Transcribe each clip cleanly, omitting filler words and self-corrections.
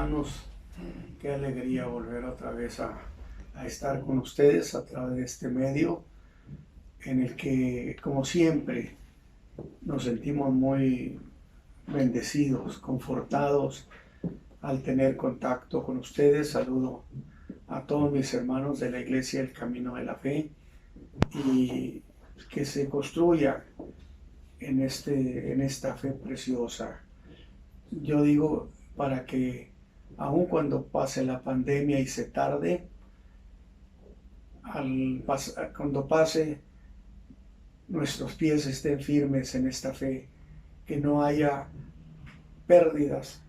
hermanos, qué alegría volver otra vez a estar con ustedes a través de este medio en el que, como siempre, nos sentimos muy bendecidos, confortados al tener contacto con ustedes. Saludo a todos mis hermanos de la Iglesia del Camino de la Fe y que se construya en esta fe preciosa. Yo digo, para que aun cuando pase la pandemia y se tarde, cuando pase, nuestros pies estén firmes en esta fe, que no haya pérdidas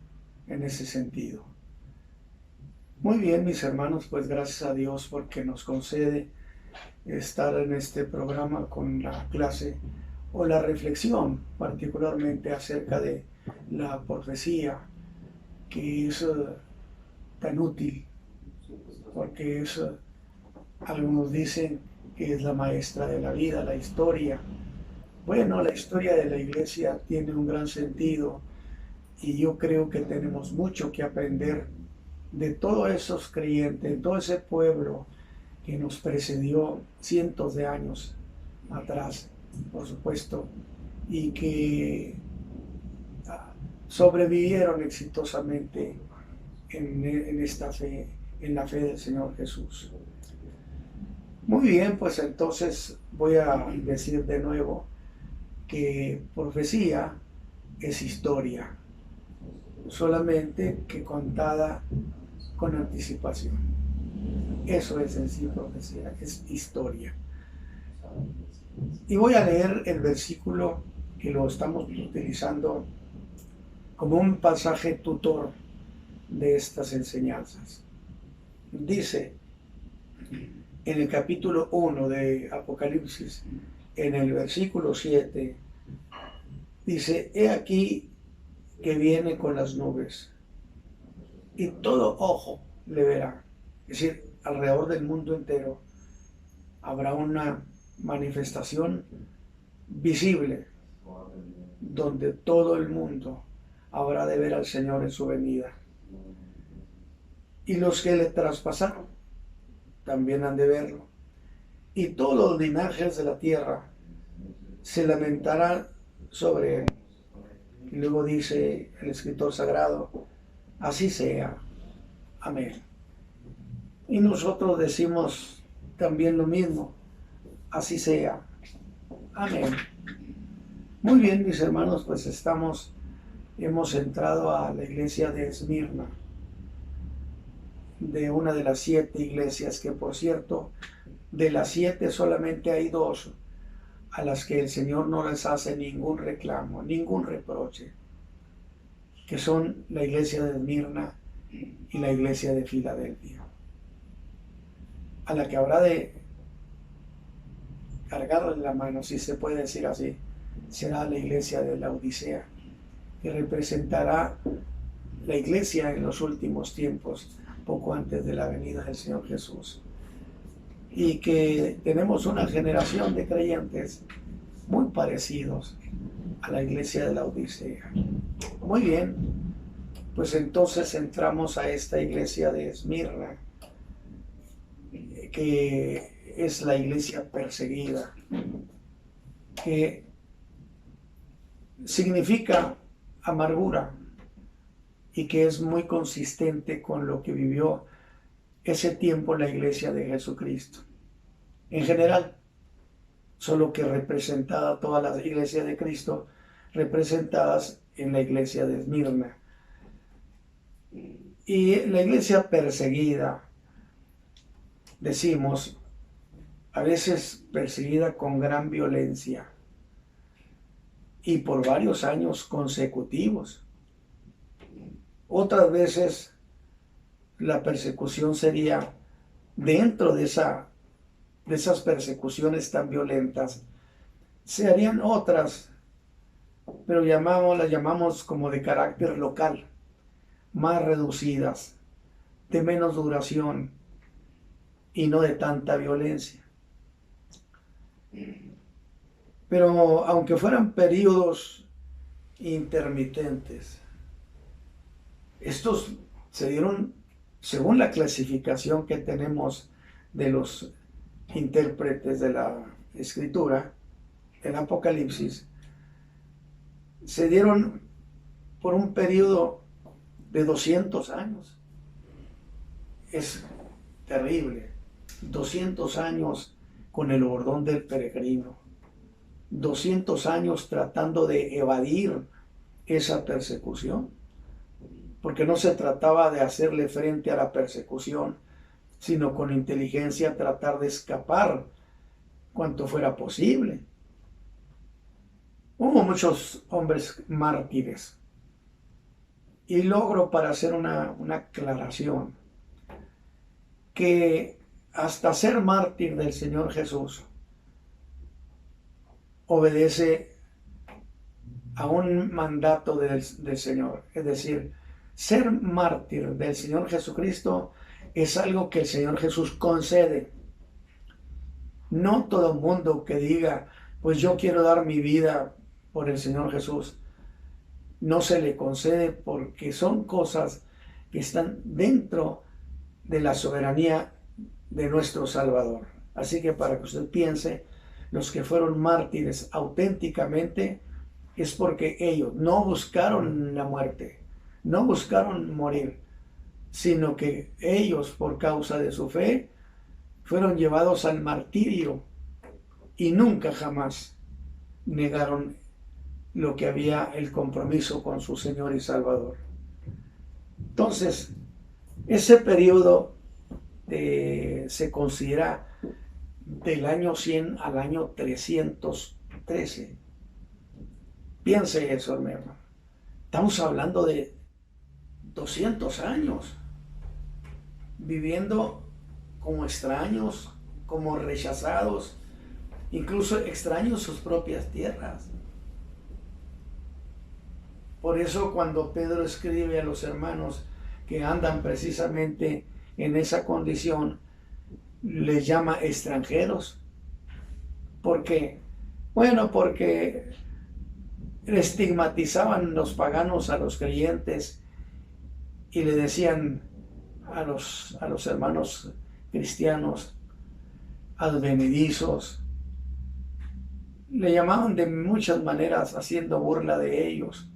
en ese sentido. Muy bien, mis hermanos, pues gracias a Dios porque nos concede estar en este programa con la clase o la reflexión, particularmente acerca de la profecía, que es tan útil, porque algunos dicen que es la maestra de la vida, la historia. Bueno, la historia de la iglesia tiene un gran sentido y yo creo que tenemos mucho que aprender de todos esos creyentes, de todo ese pueblo que nos precedió cientos de años atrás, por supuesto, y que sobrevivieron exitosamente en esta fe, en la fe del Señor Jesús. Muy bien, pues entonces voy a decir de nuevo que profecía es historia, solamente que contada con anticipación. Eso es en sí profecía, es historia. Y voy a leer el versículo que lo estamos utilizando como un pasaje tutor de estas enseñanzas. Dice en el capítulo 1 de Apocalipsis, en el versículo 7, dice: he aquí que viene con las nubes, y todo ojo le verá. Es decir, alrededor del mundo entero habrá una manifestación visible donde todo el mundo habrá de ver al Señor en su venida. Y los que le traspasaron también han de verlo. Y todos los linajes de la tierra se lamentarán sobre él. Y luego dice el escritor sagrado: así sea. Amén. Y nosotros decimos también lo mismo: así sea. Amén. Muy bien, mis hermanos, pues hemos entrado a la iglesia de Esmirna, de una de las 7 iglesias, que por cierto, de las 7 solamente hay 2 a las que el Señor no les hace ningún reclamo, ningún reproche, que son la iglesia de Esmirna y la iglesia de Filadelfia. A la que habrá de cargarle la mano, si se puede decir así, será la iglesia de la Odisea, que representará la iglesia en los últimos tiempos, poco antes de la venida del Señor Jesús. Y que tenemos una generación de creyentes muy parecidos a la iglesia de la Odisea. Muy bien, pues entonces entramos a esta iglesia de Esmirna, que es la iglesia perseguida, que significa amargura y que es muy consistente con lo que vivió ese tiempo la iglesia de Jesucristo. En general, solo que representada todas las iglesias de Cristo, representadas en la iglesia de Esmirna. Y la iglesia perseguida, decimos, a veces perseguida con gran violencia y por varios años consecutivos. Otras veces la persecución sería dentro de esas persecuciones tan violentas. Se harían otras, pero las llamamos como de carácter local, más reducidas, de menos duración y no de tanta violencia. Pero aunque fueran periodos intermitentes, estos se dieron, según la clasificación que tenemos de los intérpretes de la Escritura, el Apocalipsis, se dieron por un periodo de 200 años. Es terrible. 200 años con el bordón del peregrino. 200 años tratando de evadir esa persecución. Porque no se trataba de hacerle frente a la persecución, sino con inteligencia tratar de escapar cuanto fuera posible. Hubo muchos hombres mártires. Y logro para hacer una aclaración, que hasta ser mártir del Señor Jesús obedece a un mandato del Señor. Es decir, ser mártir del Señor Jesucristo es algo que el Señor Jesús concede. No todo el mundo que diga, pues yo quiero dar mi vida por el Señor Jesús, no se le concede, porque son cosas que están dentro de la soberanía de nuestro Salvador. Así que para que usted piense, los que fueron mártires auténticamente es porque ellos no buscaron la muerte, no buscaron morir, sino que ellos, por causa de su fe, fueron llevados al martirio y nunca jamás negaron lo que había, el compromiso con su Señor y Salvador. Entonces, ese periodo se considera del año 100 al año 313. Piense eso, hermano. Estamos hablando de 200 años viviendo como extraños, como rechazados, incluso extraños sus propias tierras. Por eso cuando Pedro escribe a los hermanos que andan precisamente en esa condición, les llama extranjeros. ¿Por qué? Bueno, porque estigmatizaban los paganos a los creyentes y le decían a los hermanos cristianos, advenedizos, le llamaban de muchas maneras haciendo burla de ellos.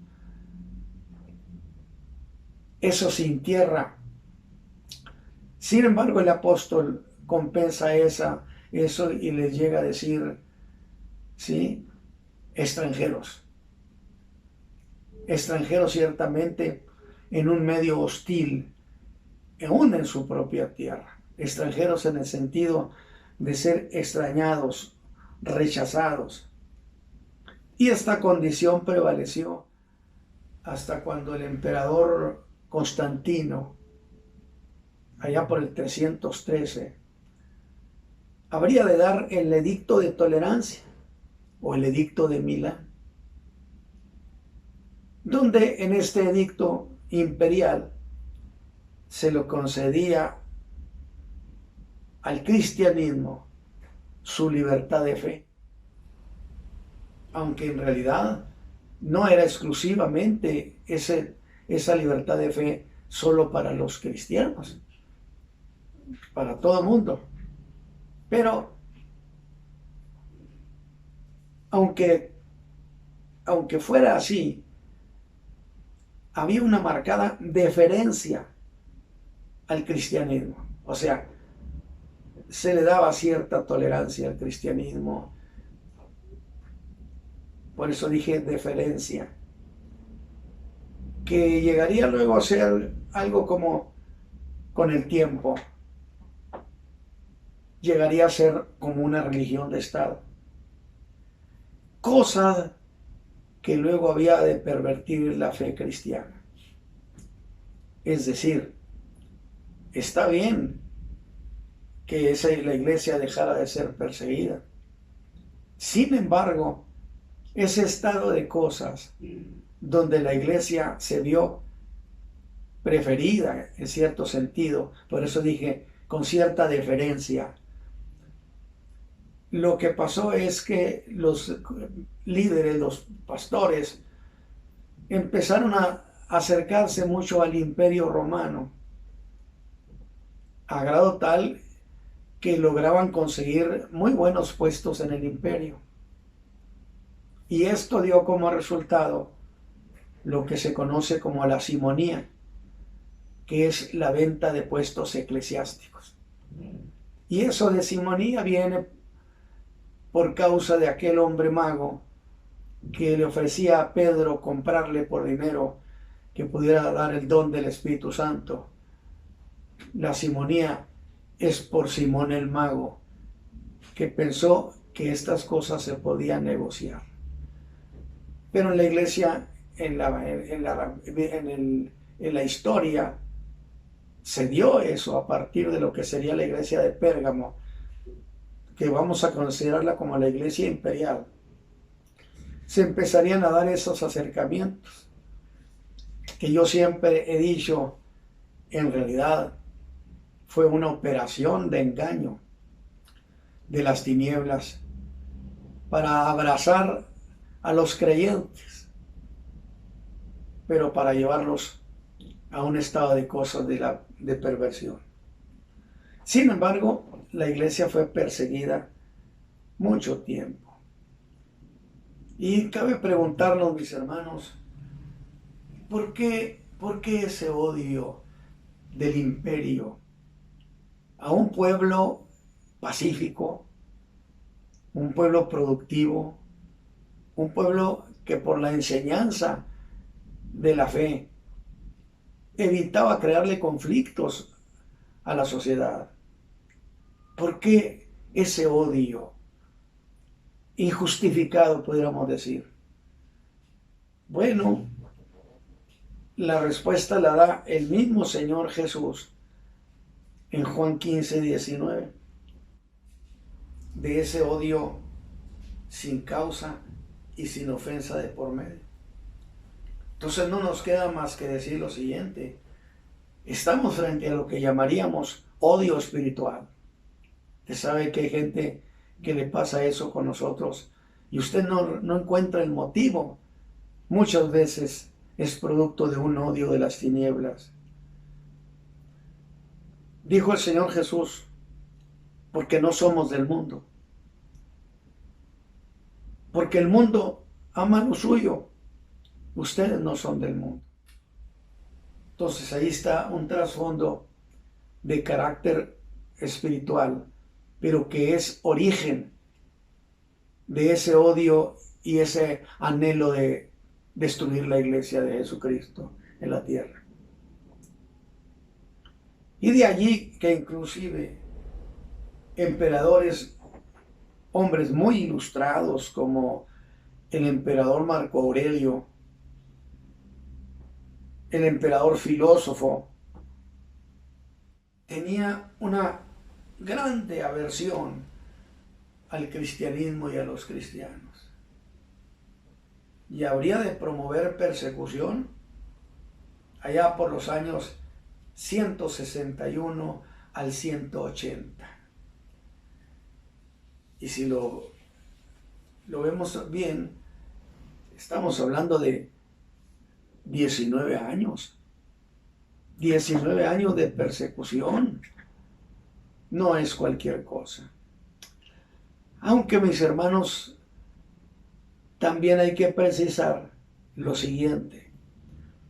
Eso sin tierra. Sin embargo, el apóstol compensa eso y les llega a decir, ¿sí? Extranjeros. Extranjeros ciertamente en un medio hostil, aún en su propia tierra. Extranjeros en el sentido de ser extrañados, rechazados. Y esta condición prevaleció hasta cuando el emperador Constantino, allá por el 313, habría de dar el edicto de tolerancia o el edicto de Milán, donde en este edicto imperial se lo concedía al cristianismo su libertad de fe, aunque en realidad no era exclusivamente esa libertad de fe solo para los cristianos, para todo mundo. Pero aunque fuera así, había una marcada deferencia al cristianismo. O sea, se le daba cierta tolerancia al cristianismo. Por eso dije deferencia, que llegaría luego a ser algo como, con el tiempo, llegaría a ser como una religión de Estado. Cosa que luego había de pervertir la fe cristiana. Es decir, está bien que la iglesia dejara de ser perseguida. Sin embargo, ese estado de cosas donde la iglesia se vio preferida en cierto sentido, por eso dije con cierta deferencia, lo que pasó es que los líderes, los pastores, empezaron a acercarse mucho al Imperio Romano, a grado tal que lograban conseguir muy buenos puestos en el imperio. Y esto dio como resultado lo que se conoce como la simonía, que es la venta de puestos eclesiásticos. Y eso de simonía viene por causa de aquel hombre mago que le ofrecía a Pedro comprarle por dinero que pudiera dar el don del Espíritu Santo. La simonía es por Simón el mago, que pensó que estas cosas se podían negociar. Pero en la iglesia, en la historia, se dio eso a partir de lo que sería la iglesia de Pérgamo, que vamos a considerarla como la iglesia imperial. Se empezarían a dar esos acercamientos, que yo siempre he dicho, en realidad fue una operación de engaño de las tinieblas para abrazar a los creyentes, pero para llevarlos a un estado de cosas de perversión. Sin embargo, la iglesia fue perseguida mucho tiempo. Y cabe preguntarnos, mis hermanos, ¿por qué ese odio del imperio a un pueblo pacífico, un pueblo productivo, un pueblo que por la enseñanza de la fe evitaba crearle conflictos a la sociedad? ¿Por qué ese odio injustificado, pudiéramos decir? Bueno, la respuesta la da el mismo Señor Jesús en Juan 15, 19. De ese odio sin causa y sin ofensa de por medio. Entonces no nos queda más que decir lo siguiente: estamos frente a lo que llamaríamos odio espiritual. Usted sabe que hay gente que le pasa eso con nosotros y usted no encuentra el motivo. Muchas veces es producto de un odio de las tinieblas. Dijo el Señor Jesús, porque no somos del mundo. Porque el mundo ama lo suyo. Ustedes no son del mundo. Entonces ahí está un trasfondo de carácter espiritual, pero que es origen de ese odio y ese anhelo de destruir la iglesia de Jesucristo en la tierra. Y de allí que inclusive emperadores, hombres muy ilustrados como el emperador Marco Aurelio, el emperador filósofo, tenía una grande aversión al cristianismo y a los cristianos. Y habría de promover persecución allá por los años 161 al 180. Y si lo vemos bien, estamos hablando de 19 años. 19 años de persecución. No es cualquier cosa. Aunque, mis hermanos, también hay que precisar lo siguiente,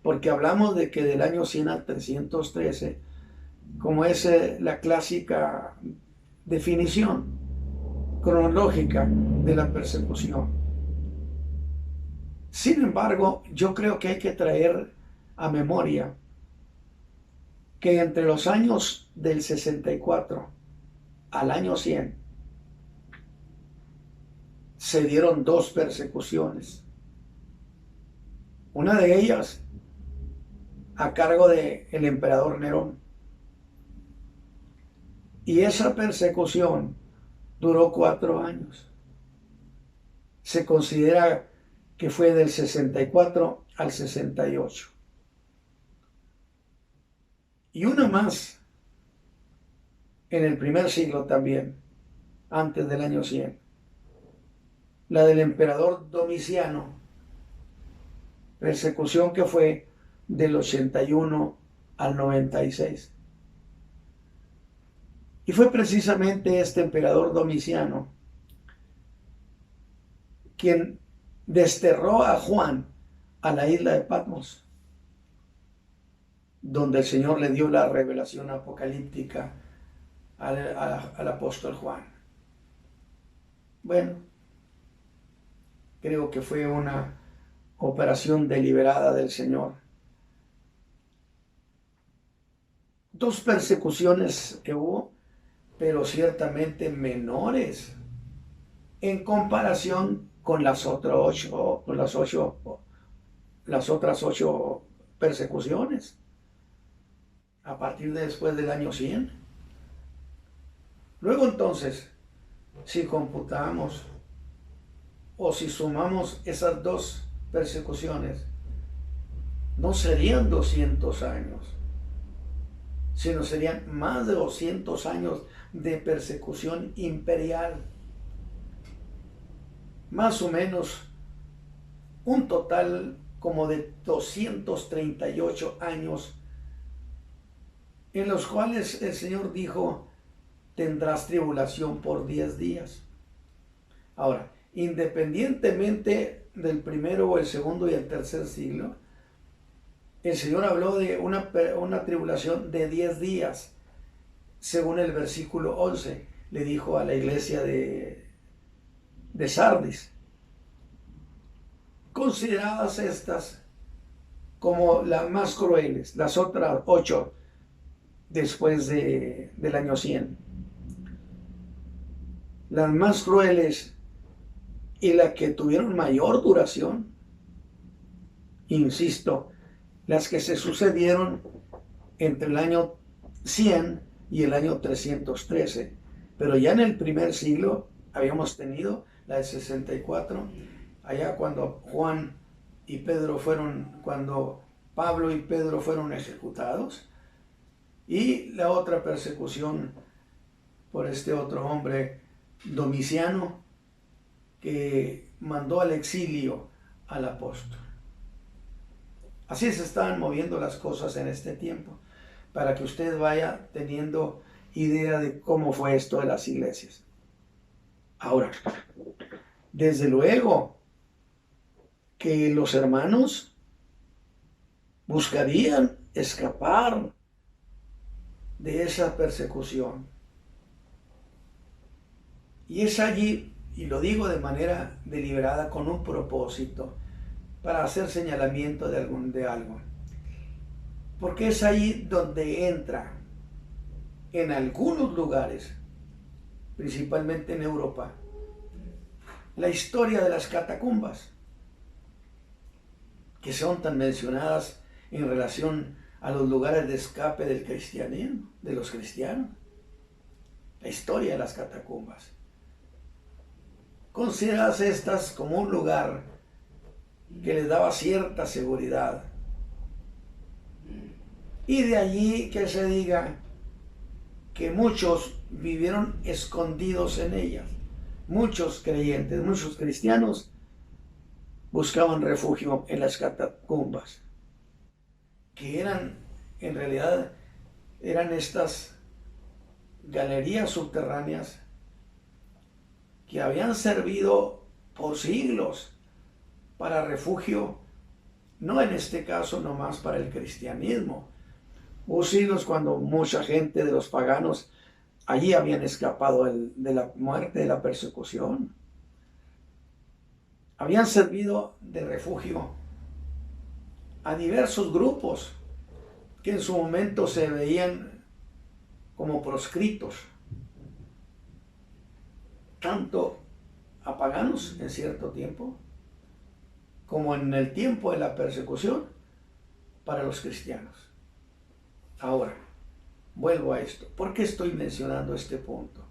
porque hablamos de que del año 100 al 313, como es la clásica definición cronológica de la persecución. Sin embargo, yo creo que hay que traer a memoria que entre los años del 64 al año 100 se dieron dos persecuciones. Una de ellas a cargo del emperador Nerón. Y esa persecución duró 4 años. Se considera que fue del 64 al 68. Y una más en el primer siglo también, antes del año 100. La del emperador Domiciano, persecución que fue del 81 al 96. Y fue precisamente este emperador Domiciano quien desterró a Juan a la isla de Patmos, donde el Señor le dio la revelación apocalíptica al apóstol Juan. Bueno, creo que fue una operación deliberada del Señor. Dos persecuciones que hubo, pero ciertamente menores en comparación con las otras ocho persecuciones a partir de después del año 100. Luego entonces, si computamos o si sumamos esas dos persecuciones, no serían 200 años, sino serían más de 200 años de persecución imperial. Más o menos un total como de 238 años en los cuales el Señor dijo: tendrás tribulación por 10 días. Ahora, independientemente del primero o el segundo y el tercer siglo, el Señor habló de una tribulación de 10 días. Según el versículo 11, le dijo a la iglesia de Sardis: consideradas estas como las más crueles, las otras 8 después del año 100. Las más crueles y las que tuvieron mayor duración, insisto, las que se sucedieron entre el año 100 y el año 313. Pero ya en el primer siglo habíamos tenido la de 64, allá cuando cuando Pablo y Pedro fueron ejecutados, y la otra persecución por este otro hombre, Domiciano, que mandó al exilio al apóstol. Así se están moviendo las cosas en este tiempo, para que usted vaya teniendo idea de cómo fue esto de las iglesias. Ahora, desde luego que los hermanos buscarían escapar de esa persecución. Y es allí, y lo digo de manera deliberada, con un propósito, para hacer señalamiento de algo. Porque es ahí donde entra, en algunos lugares, principalmente en Europa, la historia de las catacumbas, que son tan mencionadas en relación a los lugares de escape del cristianismo, de los cristianos. La historia de las catacumbas. Consideradas estas como un lugar que les daba cierta seguridad. Y de allí que se diga que muchos vivieron escondidos en ellas. Muchos creyentes, muchos cristianos buscaban refugio en las catacumbas, que en realidad eran estas galerías subterráneas que habían servido por siglos para refugio, no en este caso nomás para el cristianismo. Hubo siglos cuando mucha gente de los paganos allí habían escapado de la muerte, de la persecución. Habían servido de refugio a diversos grupos que en su momento se veían como proscritos, tanto a paganos en cierto tiempo, como en el tiempo de la persecución para los cristianos. Ahora, vuelvo a esto. ¿Por qué estoy mencionando este punto?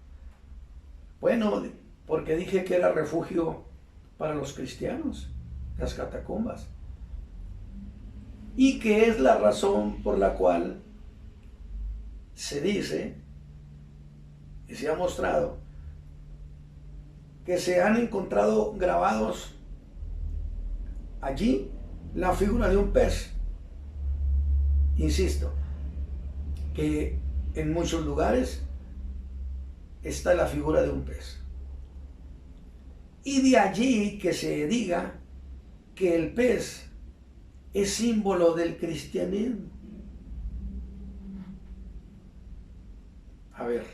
Bueno, porque dije que era refugio para los cristianos, las catacumbas. Y que es la razón por la cual se dice, y se ha mostrado, que se han encontrado grabados allí la figura de un pez Insisto, que en muchos lugares está la figura de un pez. Y de allí que se diga que el pez es símbolo del cristianismo. A ver,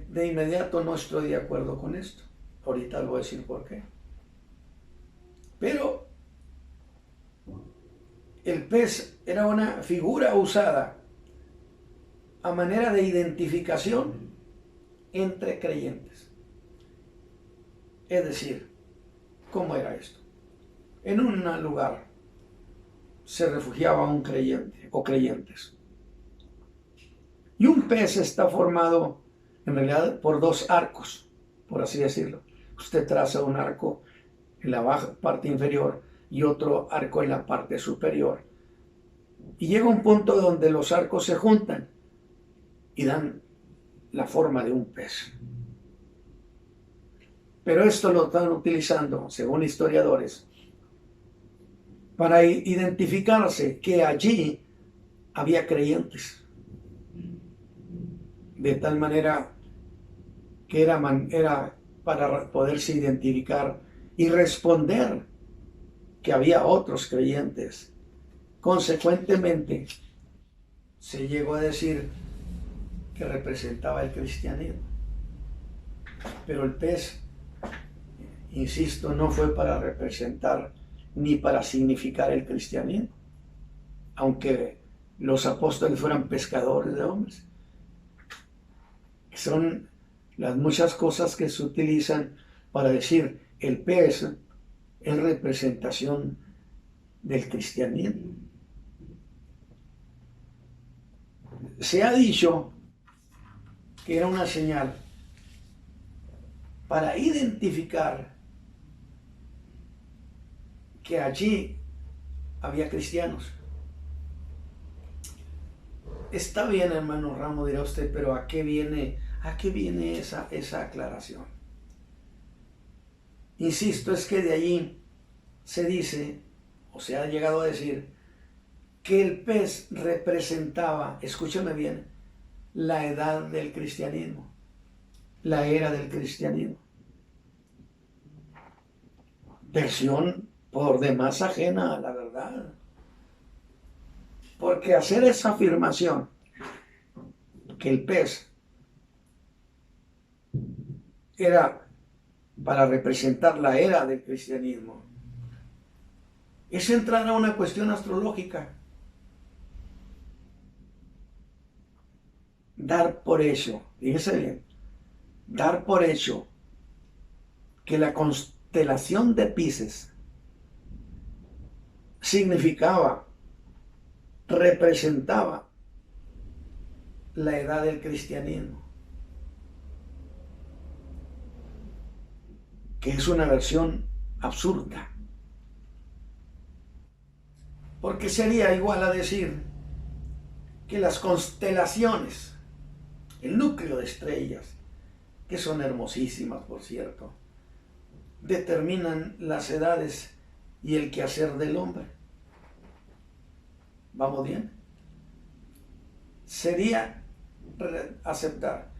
de inmediato no estoy de acuerdo con esto. Ahorita les voy a decir por qué. Pero el pez era una figura usada a manera de identificación entre creyentes. Es decir, ¿cómo era esto? En un lugar se refugiaba un creyente o creyentes. Y un pez está formado en realidad por dos arcos, por así decirlo. Usted traza un arco en la baja parte inferior y otro arco en la parte superior. Y llega un punto donde los arcos se juntan y dan la forma de un pez. Pero esto lo están utilizando, según historiadores, para identificarse que allí había creyentes. De tal manera que era para poderse identificar y responder que había otros creyentes. Consecuentemente, se llegó a decir que representaba el cristianismo. Pero el pez, insisto, no fue para representar ni para significar el cristianismo, aunque los apóstoles fueran pescadores de hombres. Son las muchas cosas que se utilizan para decir el pez es representación del cristianismo. Se ha dicho que era una señal para identificar que allí había cristianos. Está bien, hermano Ramos, dirá usted, pero ¿a qué viene esa aclaración? Insisto, es que de allí se dice, o se ha llegado a decir, que el pez representaba, escúchame bien, la edad del cristianismo, la era del cristianismo. Versión por demás ajena a la verdad. Porque hacer esa afirmación, que el pez era para representar la era del cristianismo, es entrar a una cuestión astrológica. Dar por hecho, fíjese bien, dar por hecho que la constelación de Piscis significaba, representaba la edad del cristianismo, que es una versión absurda, porque sería igual a decir que las constelaciones, el núcleo de estrellas, que son hermosísimas por cierto, determinan las edades y el quehacer del hombre. ¿Vamos bien? Sería aceptar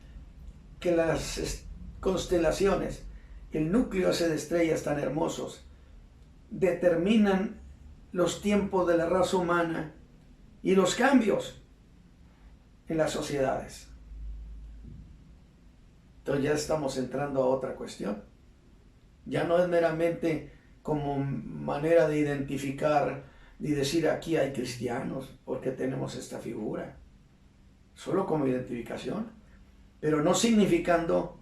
que las constelaciones, el núcleo ese de estrellas tan hermosos, determinan los tiempos de la raza humana y los cambios en las sociedades. Entonces ya estamos entrando a otra cuestión. Ya no es meramente como manera de identificar y decir aquí hay cristianos porque tenemos esta figura, solo como identificación, pero no significando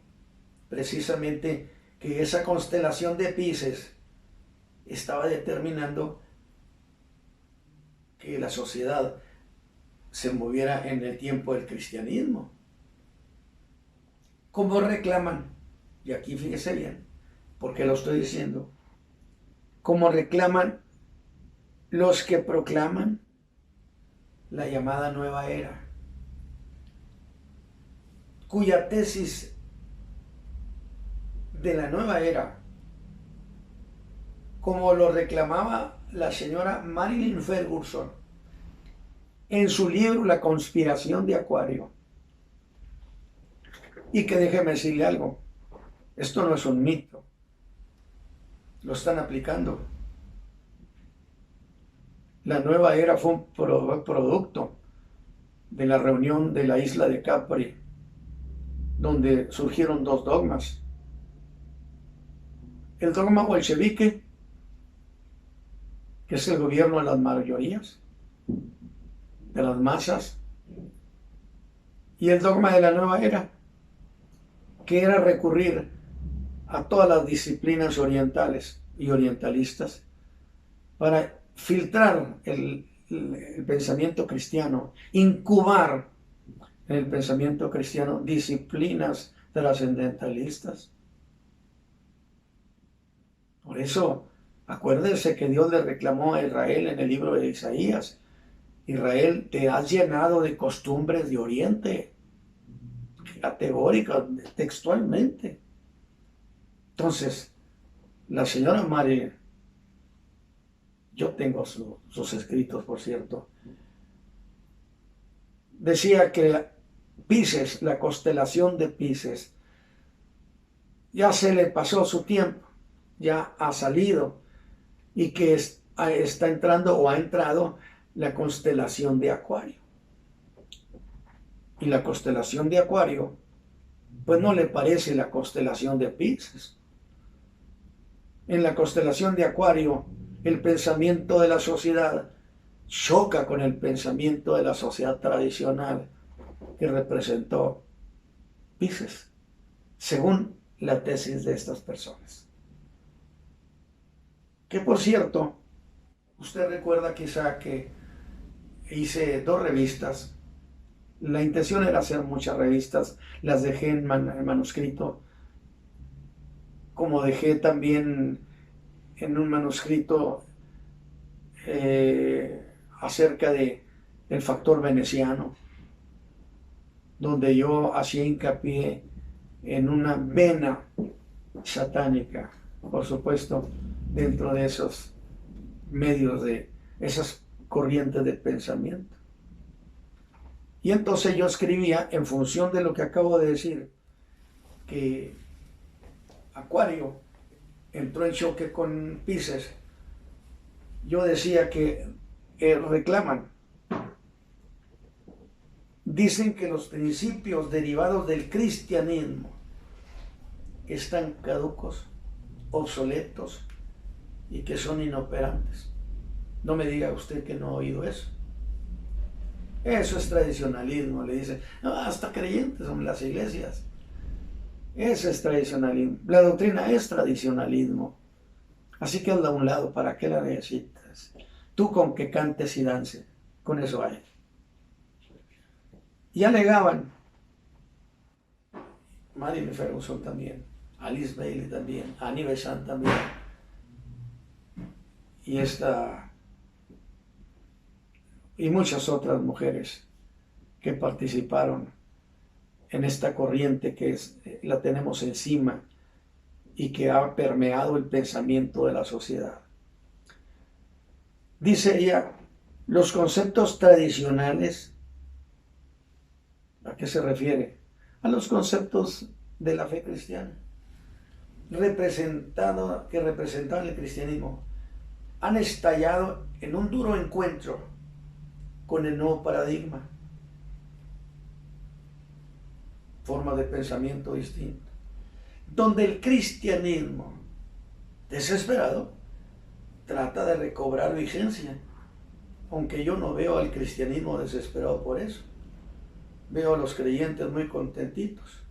precisamente que esa constelación de Piscis estaba determinando que la sociedad se moviera en el tiempo del cristianismo. Como reclaman, y aquí fíjese bien, porque lo estoy diciendo, como reclaman los que proclaman la llamada nueva era, cuya tesis de la nueva era, como lo reclamaba la señora Marilyn Ferguson, en su libro La conspiración de Acuario. Y que déjeme decirle algo, esto no es un mito, lo están aplicando. La nueva era fue un producto de la reunión de la isla de Capri, donde surgieron dos dogmas. El dogma bolchevique, que es el gobierno de las mayorías, de las masas, y el dogma de la nueva era, que era recurrir a todas las disciplinas orientales y orientalistas para filtrar el pensamiento cristiano, incubar en el pensamiento cristiano disciplinas trascendentalistas. Por eso, acuérdense que Dios le reclamó a Israel en el libro de Isaías: Israel, te has llenado de costumbres de Oriente, categóricas, textualmente. Entonces, la señora Mari, yo tengo sus escritos, por cierto, decía que Pisces, la constelación de Pisces, ya se le pasó su tiempo, ya ha salido, y que está entrando o ha entrado la constelación de Acuario. Y la constelación de Acuario, pues no le parece la constelación de Pisces. En la constelación de Acuario, el pensamiento de la sociedad choca con el pensamiento de la sociedad tradicional que representó Pisces, según la tesis de estas personas. Que por cierto, usted recuerda quizá que hice 2 revistas. La intención era hacer muchas revistas, las dejé en manuscrito, como dejé también en un manuscrito acerca del factor veneciano, donde yo hacía hincapié en una vena satánica, por supuesto, dentro de esos medios, de esas corrientes de pensamiento. Y entonces yo escribía, en función de lo que acabo de decir, que Acuario entró en choque con Pisces. Yo decía que reclaman, dicen que los principios derivados del cristianismo están caducos, obsoletos y que son inoperantes. No me diga usted que no ha oído eso. Eso es tradicionalismo, le dicen. No, hasta creyentes son las iglesias. Eso es tradicionalismo. La doctrina es tradicionalismo. Así que hazla a un lado, ¿para qué la necesitas? Tú con que cantes y dances, con eso hay. Y alegaban, Marilyn Ferguson también, Alice Bailey también, Annie Besant también, y muchas otras mujeres que participaron en esta corriente que la tenemos encima y que ha permeado el pensamiento de la sociedad. Dice ella, los conceptos tradicionales, ¿a qué se refiere? A los conceptos de la fe cristiana, que representaban el cristianismo, han estallado en un duro encuentro con el nuevo paradigma, forma de pensamiento distinta, donde el cristianismo, desesperado, trata de recobrar vigencia, aunque yo no veo al cristianismo desesperado por eso. Veo a los creyentes muy contentitos.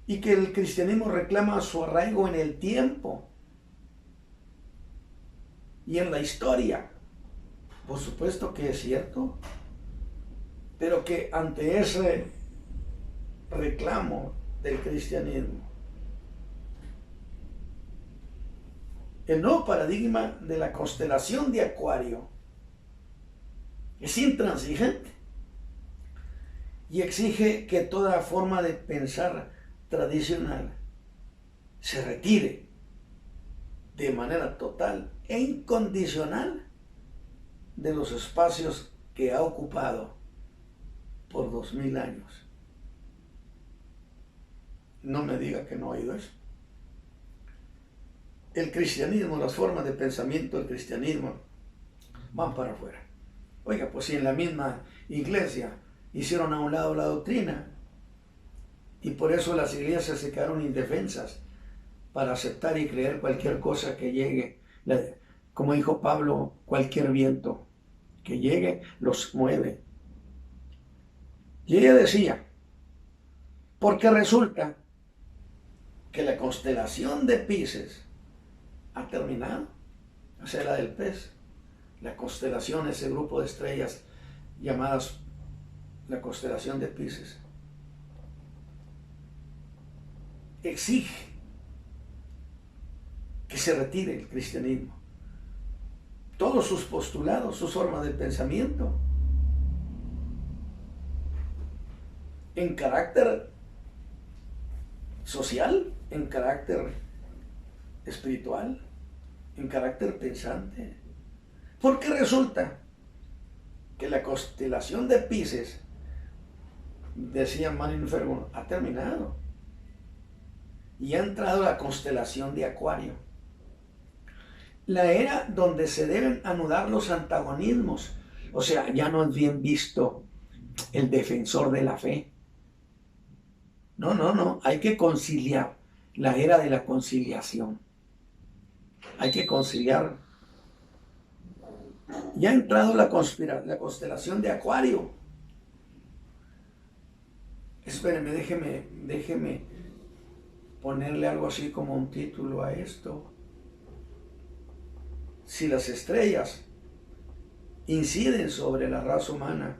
Y que el cristianismo reclama su arraigo en el tiempo y en la historia. Por supuesto que es cierto, pero que ante ese reclamo del cristianismo, el nuevo paradigma de la constelación de Acuario es intransigente y exige que toda forma de pensar tradicional se retire de manera total e incondicional de los espacios que ha ocupado por 2000 años. No me diga que no ha oído eso. El cristianismo, las formas de pensamiento del cristianismo van para afuera. Oiga, pues si en la misma iglesia hicieron a un lado la doctrina y por eso las iglesias se quedaron indefensas para aceptar y creer cualquier cosa que llegue, como dijo Pablo, cualquier viento que llegue los mueve. Y ella decía, porque resulta que la constelación de Pisces ha terminado, o sea, la del pez. La constelación, ese grupo de estrellas llamadas la constelación de Pisces, exige que se retire el cristianismo. Todos sus postulados, sus formas de pensamiento, en carácter social, en carácter espiritual, en carácter pensante. Porque resulta que la constelación de Pisces, decía Martin Ferguson, ha terminado y ha entrado la constelación de Acuario, la era donde se deben anudar los antagonismos. O sea, ya no es bien visto el defensor de la fe. No, hay que conciliar, la era de la conciliación. Hay que conciliar. Ya ha entrado la constelación de Acuario. Espérenme, déjeme ponerle algo así como un título a esto. Si las estrellas inciden sobre la raza humana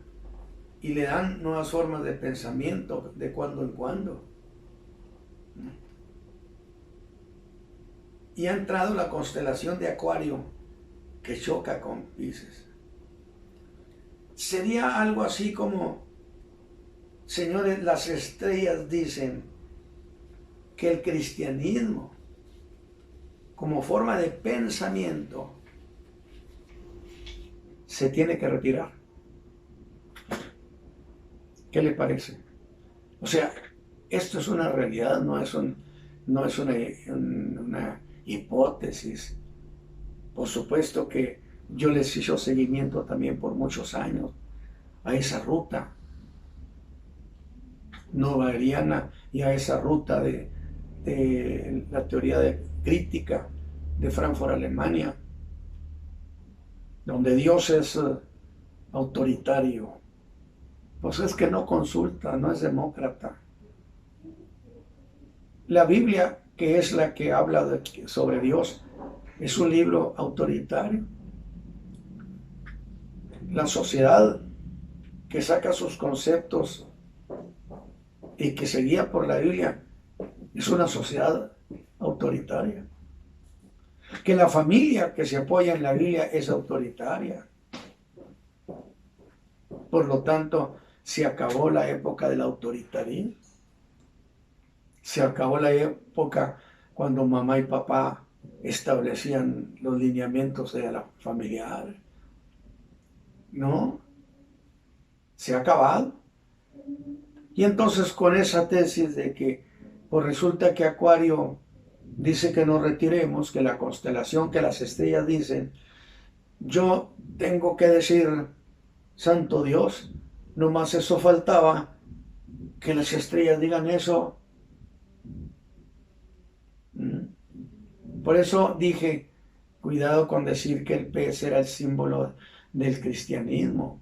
y le dan nuevas formas de pensamiento de cuando en cuando, y ha entrado la constelación de Acuario que choca con Pisces, sería algo así como, señores, las estrellas dicen que el cristianismo como forma de pensamiento se tiene que retirar. ¿Qué le parece? O sea, esto es una realidad, no es una hipótesis. Por supuesto que yo les hice seguimiento también por muchos años a esa ruta novariana y a esa ruta de la teoría crítica de Frankfurt, Alemania, donde Dios es autoritario. Pues es que no consulta, no es demócrata. La Biblia, que es la que habla sobre Dios, es un libro autoritario. La sociedad que saca sus conceptos y que se guía por la Biblia es una sociedad autoritaria. Que la familia que se apoya en la Biblia es autoritaria. Por lo tanto, se acabó la época del autoritarismo. Se acabó la época cuando mamá y papá establecían los lineamientos de la familiar. No, se ha acabado. Y entonces con esa tesis de que pues resulta que Acuario dice que nos retiremos, que la constelación, que las estrellas dicen, yo tengo que decir, santo Dios, nomás eso faltaba, que las estrellas digan eso. Por eso dije, cuidado con decir que el pez era el símbolo del cristianismo.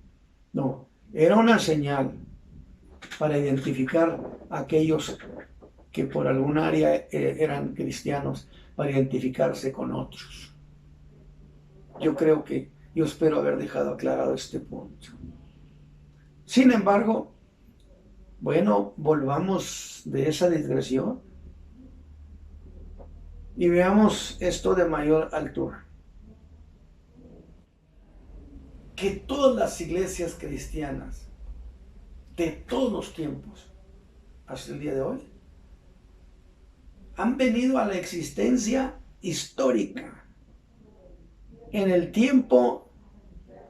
No, era una señal para identificar a aquellos que por algún área eran cristianos, para identificarse con otros. Yo espero haber dejado aclarado este punto. Sin embargo, bueno, volvamos de esa digresión y veamos esto de mayor altura. Que todas las iglesias cristianas de todos los tiempos hasta el día de hoy han venido a la existencia histórica en el tiempo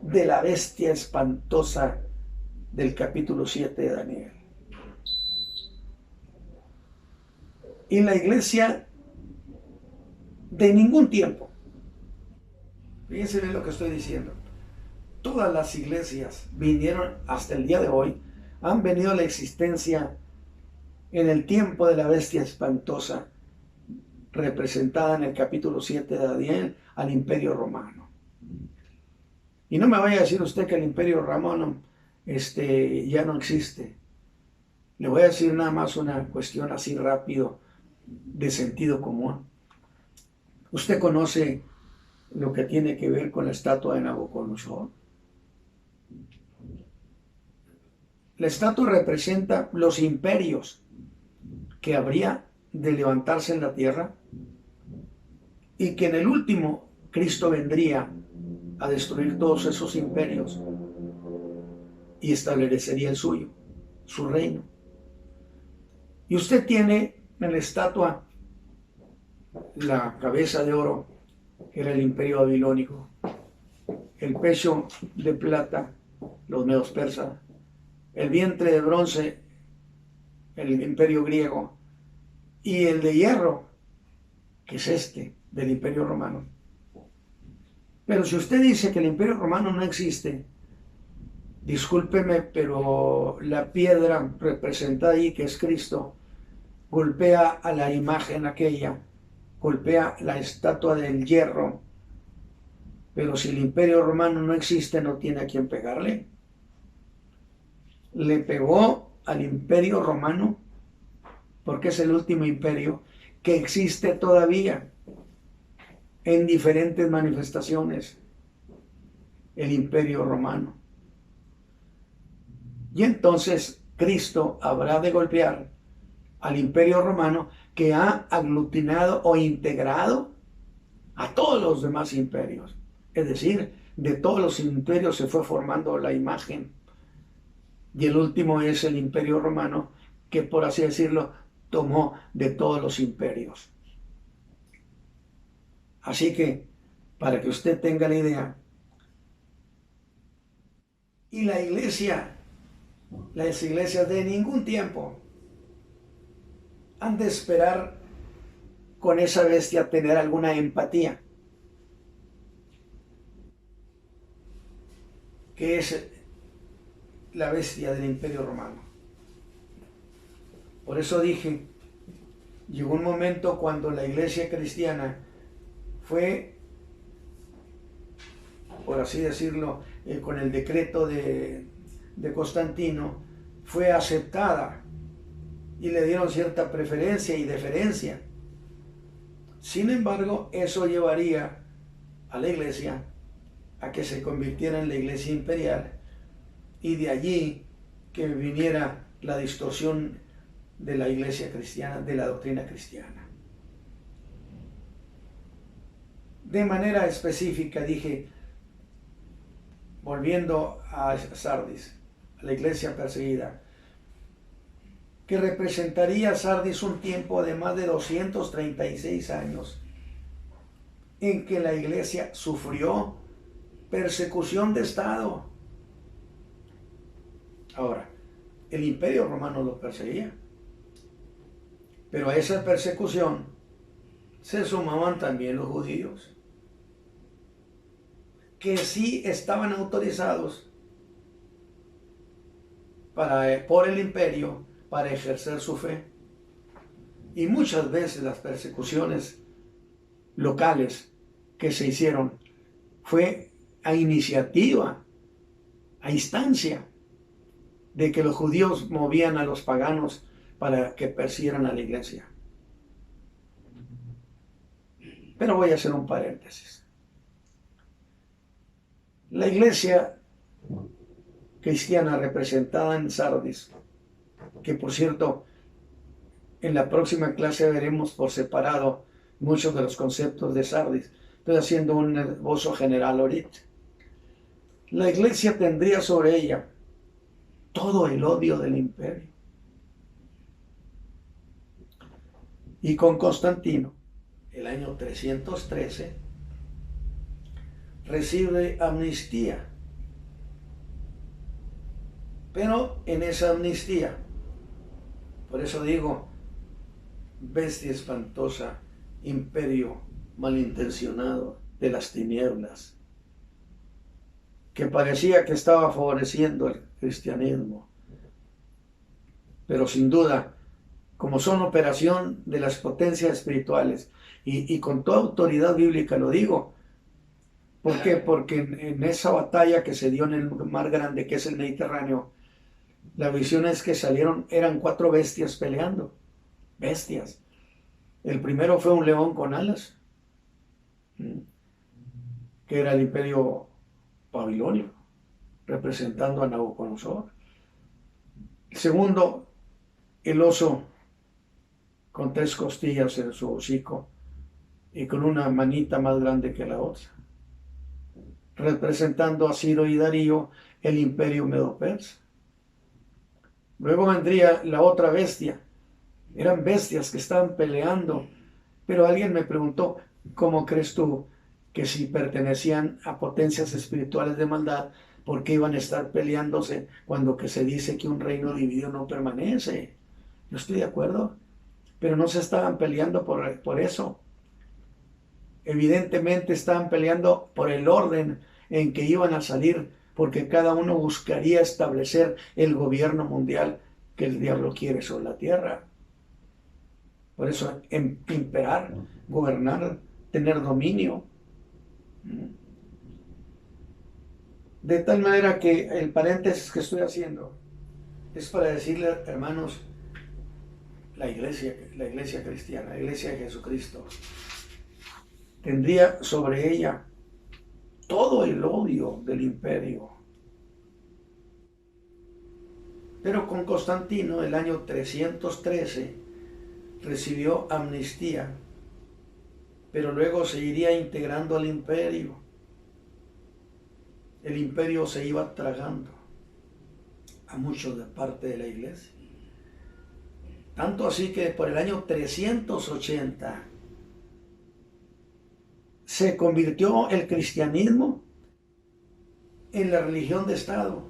de la bestia espantosa del capítulo 7 de Daniel. Y la iglesia de ningún tiempo, fíjense bien lo que estoy diciendo, todas las iglesias vinieron hasta el día de hoy, han venido a la existencia en el tiempo de la bestia espantosa, representada en el capítulo 7 de Daniel, al Imperio Romano. Y no me vaya a decir usted que el Imperio Romano ya no existe. Le voy a decir nada más una cuestión así rápido, de sentido común. ¿Usted conoce lo que tiene que ver con la estatua de Nabucodonosor? La estatua representa los imperios que habría de levantarse en la tierra y que en el último Cristo vendría a destruir todos esos imperios y establecería el suyo, su reino. Y usted tiene en la estatua la cabeza de oro, que era el imperio babilónico, el pecho de plata, los medos persas, el vientre de bronce, el imperio griego, y el de hierro, que es del imperio romano. Pero si usted dice que el imperio romano no existe, discúlpeme, pero la piedra representada ahí, que es Cristo, golpea a la imagen aquella, golpea la estatua del hierro. Pero si el imperio romano no existe, no tiene a quién pegarle. Le pegó al imperio romano porque es el último imperio que existe todavía en diferentes manifestaciones, el imperio romano. Y entonces Cristo habrá de golpear al imperio romano, que ha aglutinado o integrado a todos los demás imperios. Es decir, de todos los imperios se fue formando la imagen. Y el último es el imperio romano, que por así decirlo, tomó de todos los imperios. Así que, para que usted tenga la idea, y la iglesia, las iglesias de ningún tiempo han de esperar con esa bestia tener alguna empatía, que es la bestia del imperio romano. Por eso dije, llegó un momento cuando la iglesia cristiana fue, por así decirlo, con el decreto de Constantino, fue aceptada y le dieron cierta preferencia y deferencia. Sin embargo, eso llevaría a la iglesia a que se convirtiera en la iglesia imperial, y de allí que viniera la distorsión de la iglesia cristiana, de la doctrina cristiana. De manera específica dije, volviendo a Sardis, a la iglesia perseguida, que representaría Sardis un tiempo de más de 236 años en que la iglesia sufrió persecución de Estado. Ahora, el imperio romano los perseguía, pero a esa persecución se sumaban también los judíos, que sí estaban autorizados por el imperio para ejercer su fe. Y muchas veces las persecuciones locales que se hicieron fue a iniciativa, a instancia de que los judíos movían a los paganos para que persiguieran a la iglesia. Pero voy a hacer un paréntesis. La iglesia cristiana representada en Sardis, que por cierto, en la próxima clase veremos por separado muchos de los conceptos de Sardis. Estoy haciendo un esbozo general ahorita. La iglesia tendría sobre ella todo el odio del imperio. Y con Constantino, el año 313, recibe amnistía Pero en esa amnistía, por eso digo, bestia espantosa, imperio malintencionado de las tinieblas, que parecía que estaba favoreciendo el cristianismo, pero sin duda, como son operación de las potencias espirituales, y con toda autoridad bíblica lo digo. ¿Por qué? Porque en esa batalla que se dio en el mar grande, que es el Mediterráneo, la visión es que eran 4 bestias peleando, bestias. El primero fue un león con alas, que era el imperio babilonio, representando a Nabucodonosor. El segundo, el oso con 3 costillas en su hocico y con una manita más grande que la otra, representando a Ciro y Darío, el imperio medo-persa. Luego vendría la otra bestia. Eran bestias que estaban peleando, pero alguien me preguntó, ¿cómo crees tú que si pertenecían a potencias espirituales de maldad, por qué iban a estar peleándose cuando que se dice que un reino dividido no permanece? Yo estoy de acuerdo, pero no se estaban peleando por eso. Evidentemente estaban peleando por el orden en que iban a salir, porque cada uno buscaría establecer el gobierno mundial que el diablo quiere sobre la tierra. Por eso, imperar, gobernar, tener dominio. De tal manera que el paréntesis que estoy haciendo es para decirle, hermanos, la iglesia cristiana, la iglesia de Jesucristo, tendría sobre ella todo el odio del imperio. Pero con Constantino, el año 313, recibió amnistía, pero luego se iría integrando al imperio. El imperio se iba tragando a muchos de parte de la iglesia. Tanto así que por el año 380 se convirtió el cristianismo en la religión de Estado.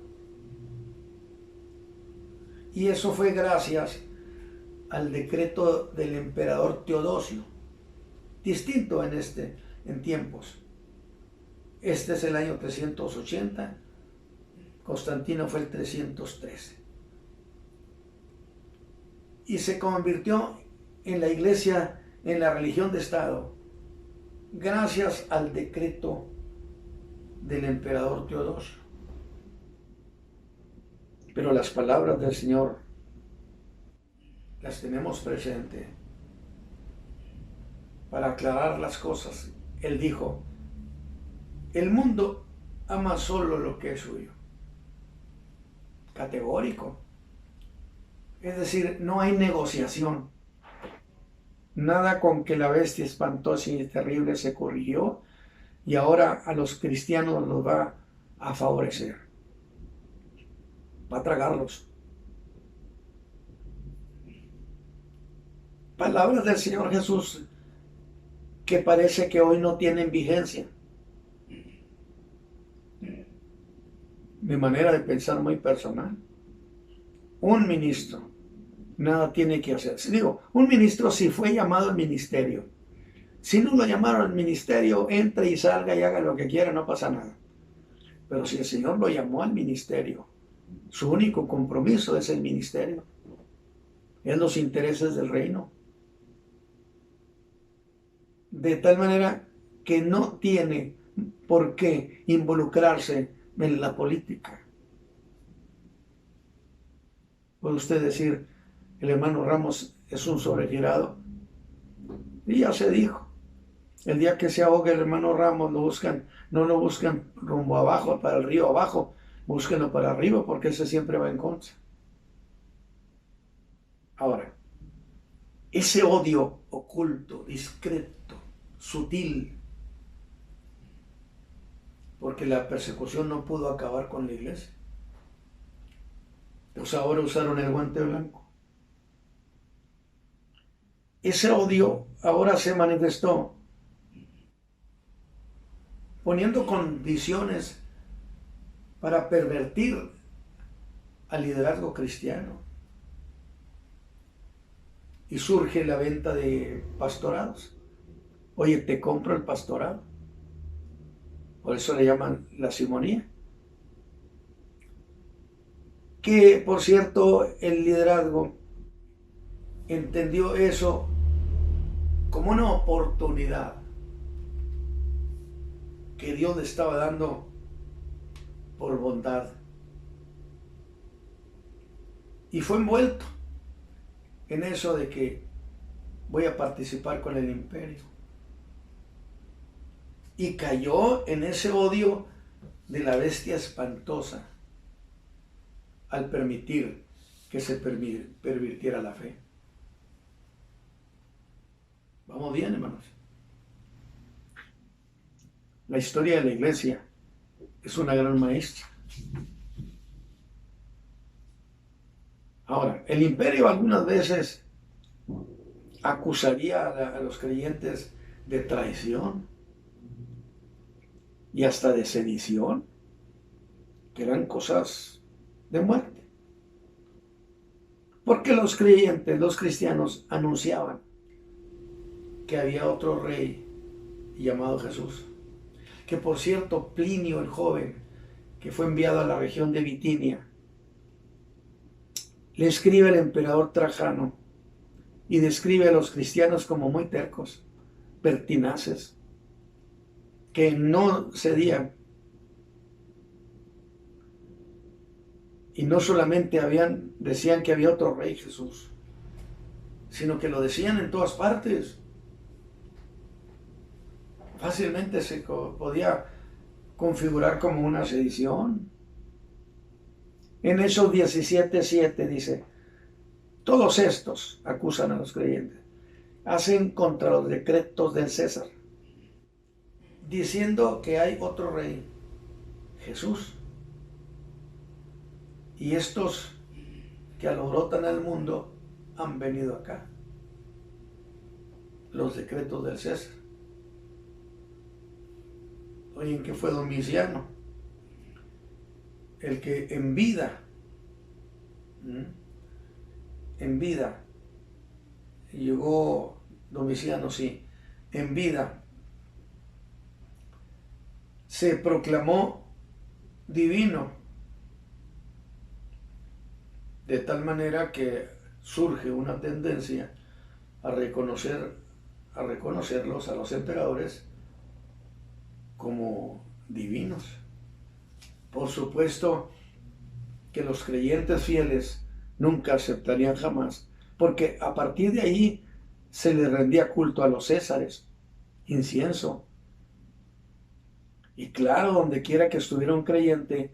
Y eso fue gracias al decreto del emperador Teodosio, distinto en tiempos. Este es el año 380, Constantino fue el 313. Y se convirtió en la iglesia, en la religión de Estado, gracias al decreto del emperador Teodosio. Pero las palabras del Señor las tenemos presente para aclarar las cosas. Él dijo, el mundo ama solo lo que es suyo. Categórico. Es decir, no hay negociación. Nada con que la bestia espantosa y terrible se corrigió y ahora a los cristianos los va a favorecer. Va a tragarlos. Palabras del Señor Jesús que parece que hoy no tienen vigencia. Mi manera de pensar muy personal. Un ministro nada tiene que hacer. Digo, un ministro si fue llamado al ministerio. Si no lo llamaron al ministerio, entre y salga y haga lo que quiera, no pasa nada. Pero si el Señor lo llamó al ministerio, su único compromiso es el ministerio. Es los intereses del reino. De tal manera que no tiene por qué involucrarse en la política. Puede usted decir, el hermano Ramos es un sobregirado. Y ya se dijo. El día que se ahogue el hermano Ramos, no lo buscan rumbo abajo, para el río abajo, búsquenlo para arriba, porque ese siempre va en contra. Ahora, ese odio oculto, discreto, sutil, porque la persecución no pudo acabar con la iglesia. Pues ahora usaron el guante blanco. Ese odio ahora se manifestó poniendo condiciones para pervertir al liderazgo cristiano. Y surge la venta de pastorados. Oye, te compro el pastorado. Por eso le llaman la simonía. Que, por cierto, el liderazgo entendió eso como una oportunidad que Dios le estaba dando por bondad. Y fue envuelto en eso de que voy a participar con el imperio. Y cayó en ese odio de la bestia espantosa al permitir que se pervirtiera la fe. Vamos bien, hermanos. La historia de la iglesia es una gran maestra. Ahora, el imperio algunas veces acusaría a los creyentes de traición y hasta de sedición, que eran cosas de muerte. Porque los creyentes, los cristianos, anunciaban que había otro rey llamado Jesús. Que por cierto, Plinio el joven, que fue enviado a la región de Bitinia, le escribe al emperador Trajano y describe a los cristianos como muy tercos, pertinaces, que no cedían. Y no solamente decían que había otro rey Jesús, sino que lo decían en todas partes. Fácilmente se podía configurar como una sedición. En Hechos 17:7 dice, todos estos acusan a los creyentes, hacen contra los decretos del César, diciendo que hay otro rey, Jesús. Y estos que alborotan al mundo han venido acá. Los decretos del César. Oye, ¿qué fue Domiciano? El que en vida, llegó Domiciano, sí, en vida, se proclamó divino, de tal manera que surge una tendencia a reconocerlos a los emperadores como divinos. Por supuesto que los creyentes fieles nunca aceptarían jamás, porque a partir de ahí se le rendía culto a los césares, incienso. Y claro, donde quiera que estuviera un creyente,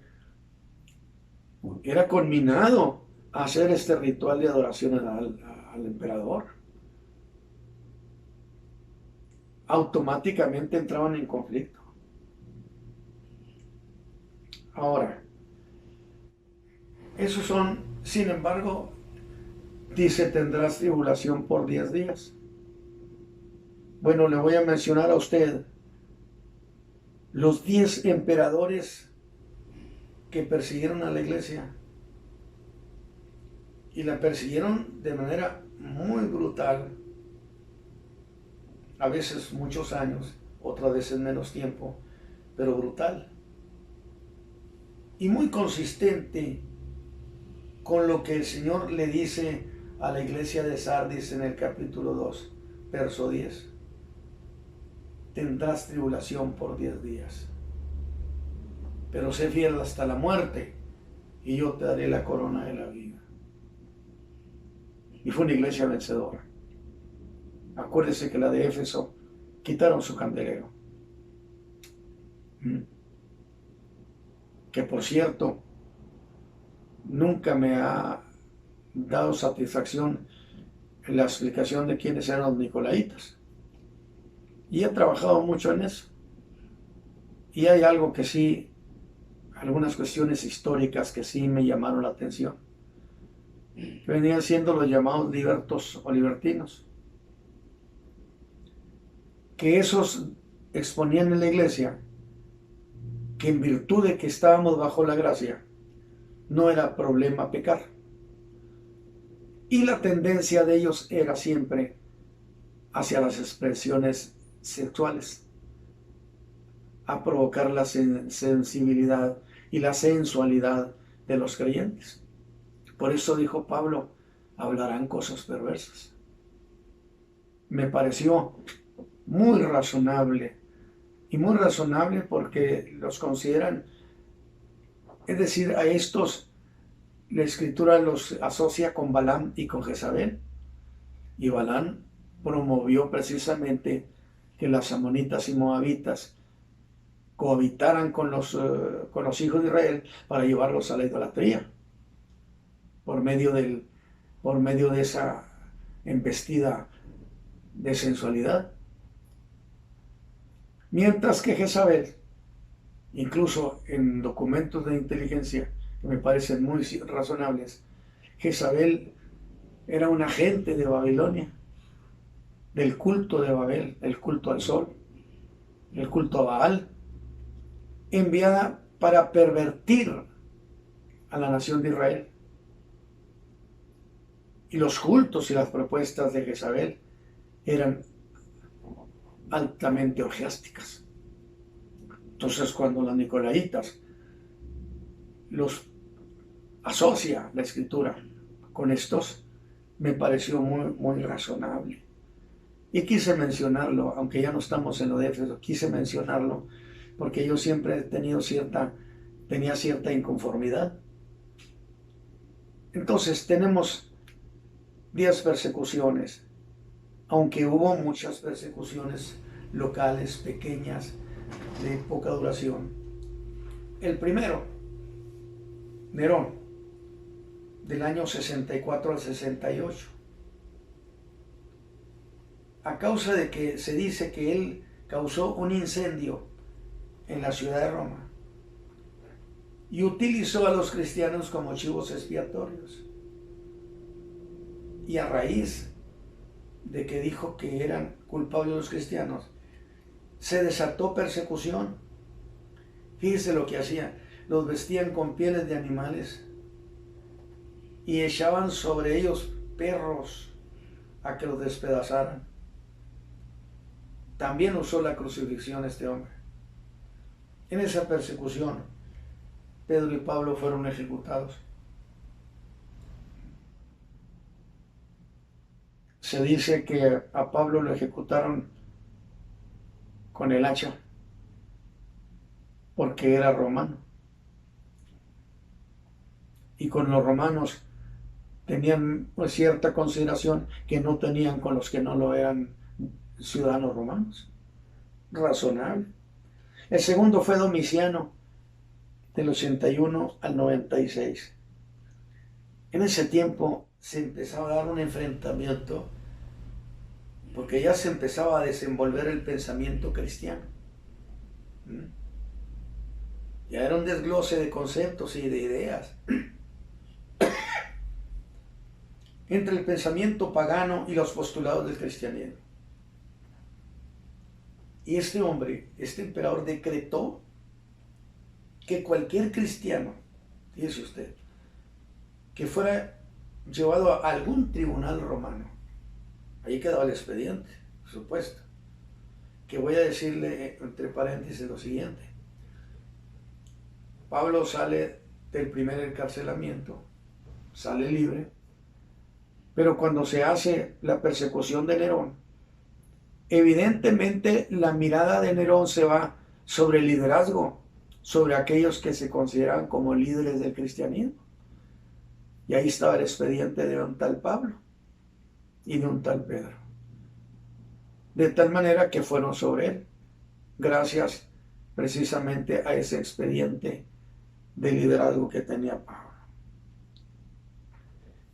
era conminado a hacer este ritual de adoración al emperador. Automáticamente entraban en conflicto. Ahora, esos son, sin embargo, dice, tendrás tribulación por 10 días. Bueno, le voy a mencionar a usted los 10 emperadores que persiguieron a la iglesia. Y la persiguieron de manera muy brutal. A veces muchos años, otras veces menos tiempo, pero brutal. Y muy consistente con lo que el Señor le dice a la iglesia de Sardis en el capítulo 2, verso 10. Tendrás tribulación por 10 días, pero sé fiel hasta la muerte, y yo te daré la corona de la vida. Y fue una iglesia vencedora. Acuérdese que la de Éfeso quitaron su candelero. Que por cierto, nunca me ha dado satisfacción en la explicación de quiénes eran los nicolaitas. Y he trabajado mucho en eso. Y hay algo que sí, algunas cuestiones históricas que sí me llamaron la atención. Venían siendo los llamados libertos o libertinos. Que esos exponían en la iglesia que en virtud de que estábamos bajo la gracia, no era problema pecar. Y la tendencia de ellos era siempre hacia las expresiones sexuales, a provocar la sensibilidad y la sensualidad de los creyentes. Por eso dijo Pablo, hablarán cosas perversas. Me pareció muy razonable, y muy razonable porque los consideran, es decir, a estos la Escritura los asocia con Balaam y con Jezabel, y Balaam promovió precisamente que las amonitas y moabitas cohabitaran con los hijos de Israel para llevarlos a la idolatría por medio de esa embestida de sensualidad. Mientras que Jezabel, incluso en documentos de inteligencia que me parecen muy razonables, Jezabel era un agente de Babilonia, del culto de Babel, el culto al sol, el culto a Baal, enviada para pervertir a la nación de Israel. Y los cultos y las propuestas de Jezabel eran altamente orgiásticas. Entonces, cuando los nicolaitas los asocia la Escritura con estos, me pareció muy razonable. Y quise mencionarlo, aunque ya no estamos en lo de Éfeso, quise mencionarlo porque yo siempre tenía cierta inconformidad. Entonces, tenemos 10 persecuciones, aunque hubo muchas persecuciones locales, pequeñas, de poca duración. El primero, Nerón, del año 64 al 68. A causa de que se dice que él causó un incendio en la ciudad de Roma y utilizó a los cristianos como chivos expiatorios. Y a raíz de que dijo que eran culpables los cristianos, se desató persecución. Fíjese lo que hacían: los vestían con pieles de animales y echaban sobre ellos perros a que los despedazaran. También usó la crucifixión este hombre. En esa persecución, Pedro y Pablo fueron ejecutados. Se dice que a Pablo lo ejecutaron con el hacha, porque era romano. Y con los romanos tenían cierta consideración que no tenían con los que no lo eran ciudadanos romanos. Razonable. El segundo fue Domiciano, del 81 al 96. En ese tiempo se empezaba a dar un enfrentamiento, porque ya se empezaba a desenvolver el pensamiento cristiano. Ya era un desglose de conceptos y de ideas entre el pensamiento pagano y los postulados del cristianismo. Y este hombre, este emperador, decretó que cualquier cristiano, fíjese usted, que fuera llevado a algún tribunal romano, ahí quedaba el expediente, por supuesto, que voy a decirle entre paréntesis lo siguiente. Pablo sale del primer encarcelamiento, sale libre, pero cuando se hace la persecución de Nerón, evidentemente la mirada de Nerón se va sobre el liderazgo, sobre aquellos que se consideran como líderes del cristianismo. Y ahí estaba el expediente de un tal Pablo y de un tal Pedro. De tal manera que fueron sobre él, gracias precisamente a ese expediente de liderazgo que tenía Pablo.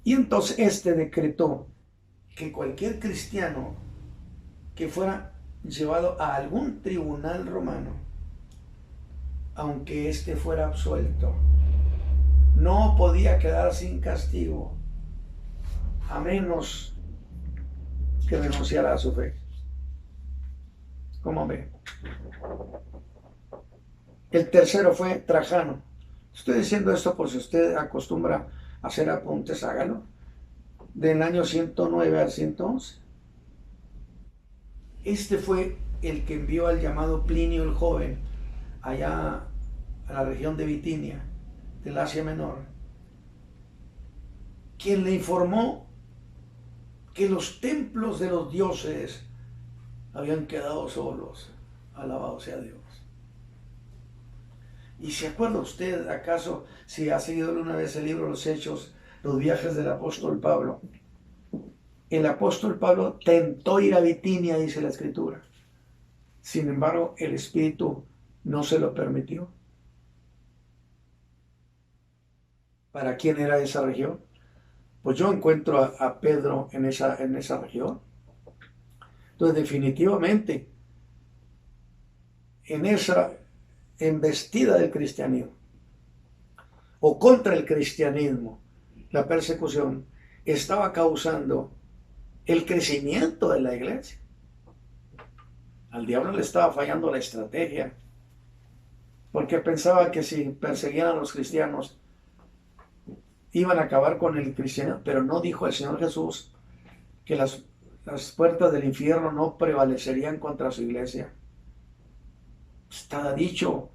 Y entonces este decretó que cualquier cristiano que fuera llevado a algún tribunal romano, aunque éste fuera absuelto, no podía quedar sin castigo, a menos que renunciara a su fe. ¿Cómo ve? El tercero fue Trajano, Estoy diciendo esto por si usted acostumbra a hacer apuntes, hágalo. Del año 109 al 111. Este fue el que envió al llamado Plinio el Joven allá a la región de Bitinia, del Asia Menor, quien le informó que los templos de los dioses habían quedado solos. Alabado sea Dios. ¿Y se acuerda usted acaso, si ha seguido alguna vez el libro de los Hechos, los viajes del apóstol Pablo? El apóstol Pablo tentó ir a Bitinia, dice la Escritura. Sin embargo, el Espíritu no se lo permitió. ¿Para quién era esa región? Pues yo encuentro a Pedro en esa región. Entonces, definitivamente, en esa embestida del cristianismo, o contra el cristianismo, la persecución estaba causando el crecimiento de la iglesia. Al diablo le estaba fallando la estrategia, porque pensaba que si perseguían a los cristianos iban a acabar con el cristianismo, pero no dijo el Señor Jesús que las puertas del infierno no prevalecerían contra su iglesia. Está dicho.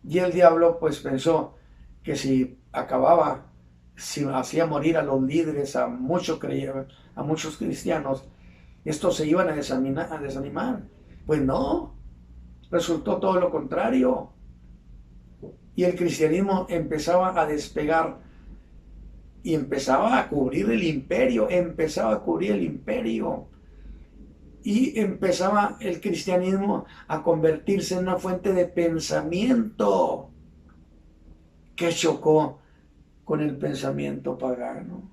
Y el diablo pues pensó que si acababa, si hacía morir a los líderes, a muchos cristianos, estos se iban a desanimar. Pues no, resultó todo lo contrario. Y el cristianismo empezaba a despegar y empezaba a cubrir el imperio, y empezaba el cristianismo a convertirse en una fuente de pensamiento que chocó con el pensamiento pagano.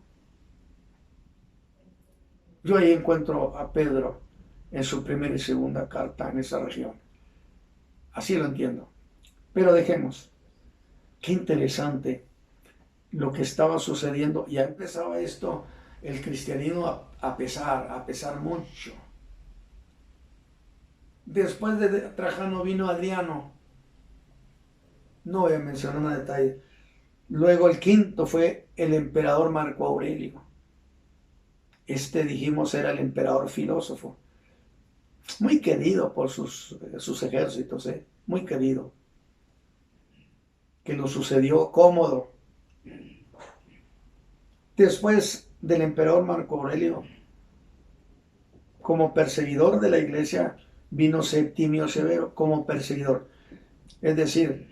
Yo ahí encuentro a Pedro en su primera y segunda carta en esa región. Así lo entiendo. Pero dejemos. Qué interesante lo que estaba sucediendo. Ya empezaba esto, el cristianismo a pesar mucho. Después de Trajano vino Adriano. No voy a mencionar más detalle. Luego el quinto fue el emperador Marco Aurelio. Este, dijimos, era el emperador filósofo. Muy querido por sus ejércitos, muy querido. Que lo sucedió Cómodo. Después del emperador Marco Aurelio, como perseguidor de la iglesia, vino Septimio Severo como perseguidor. Es decir,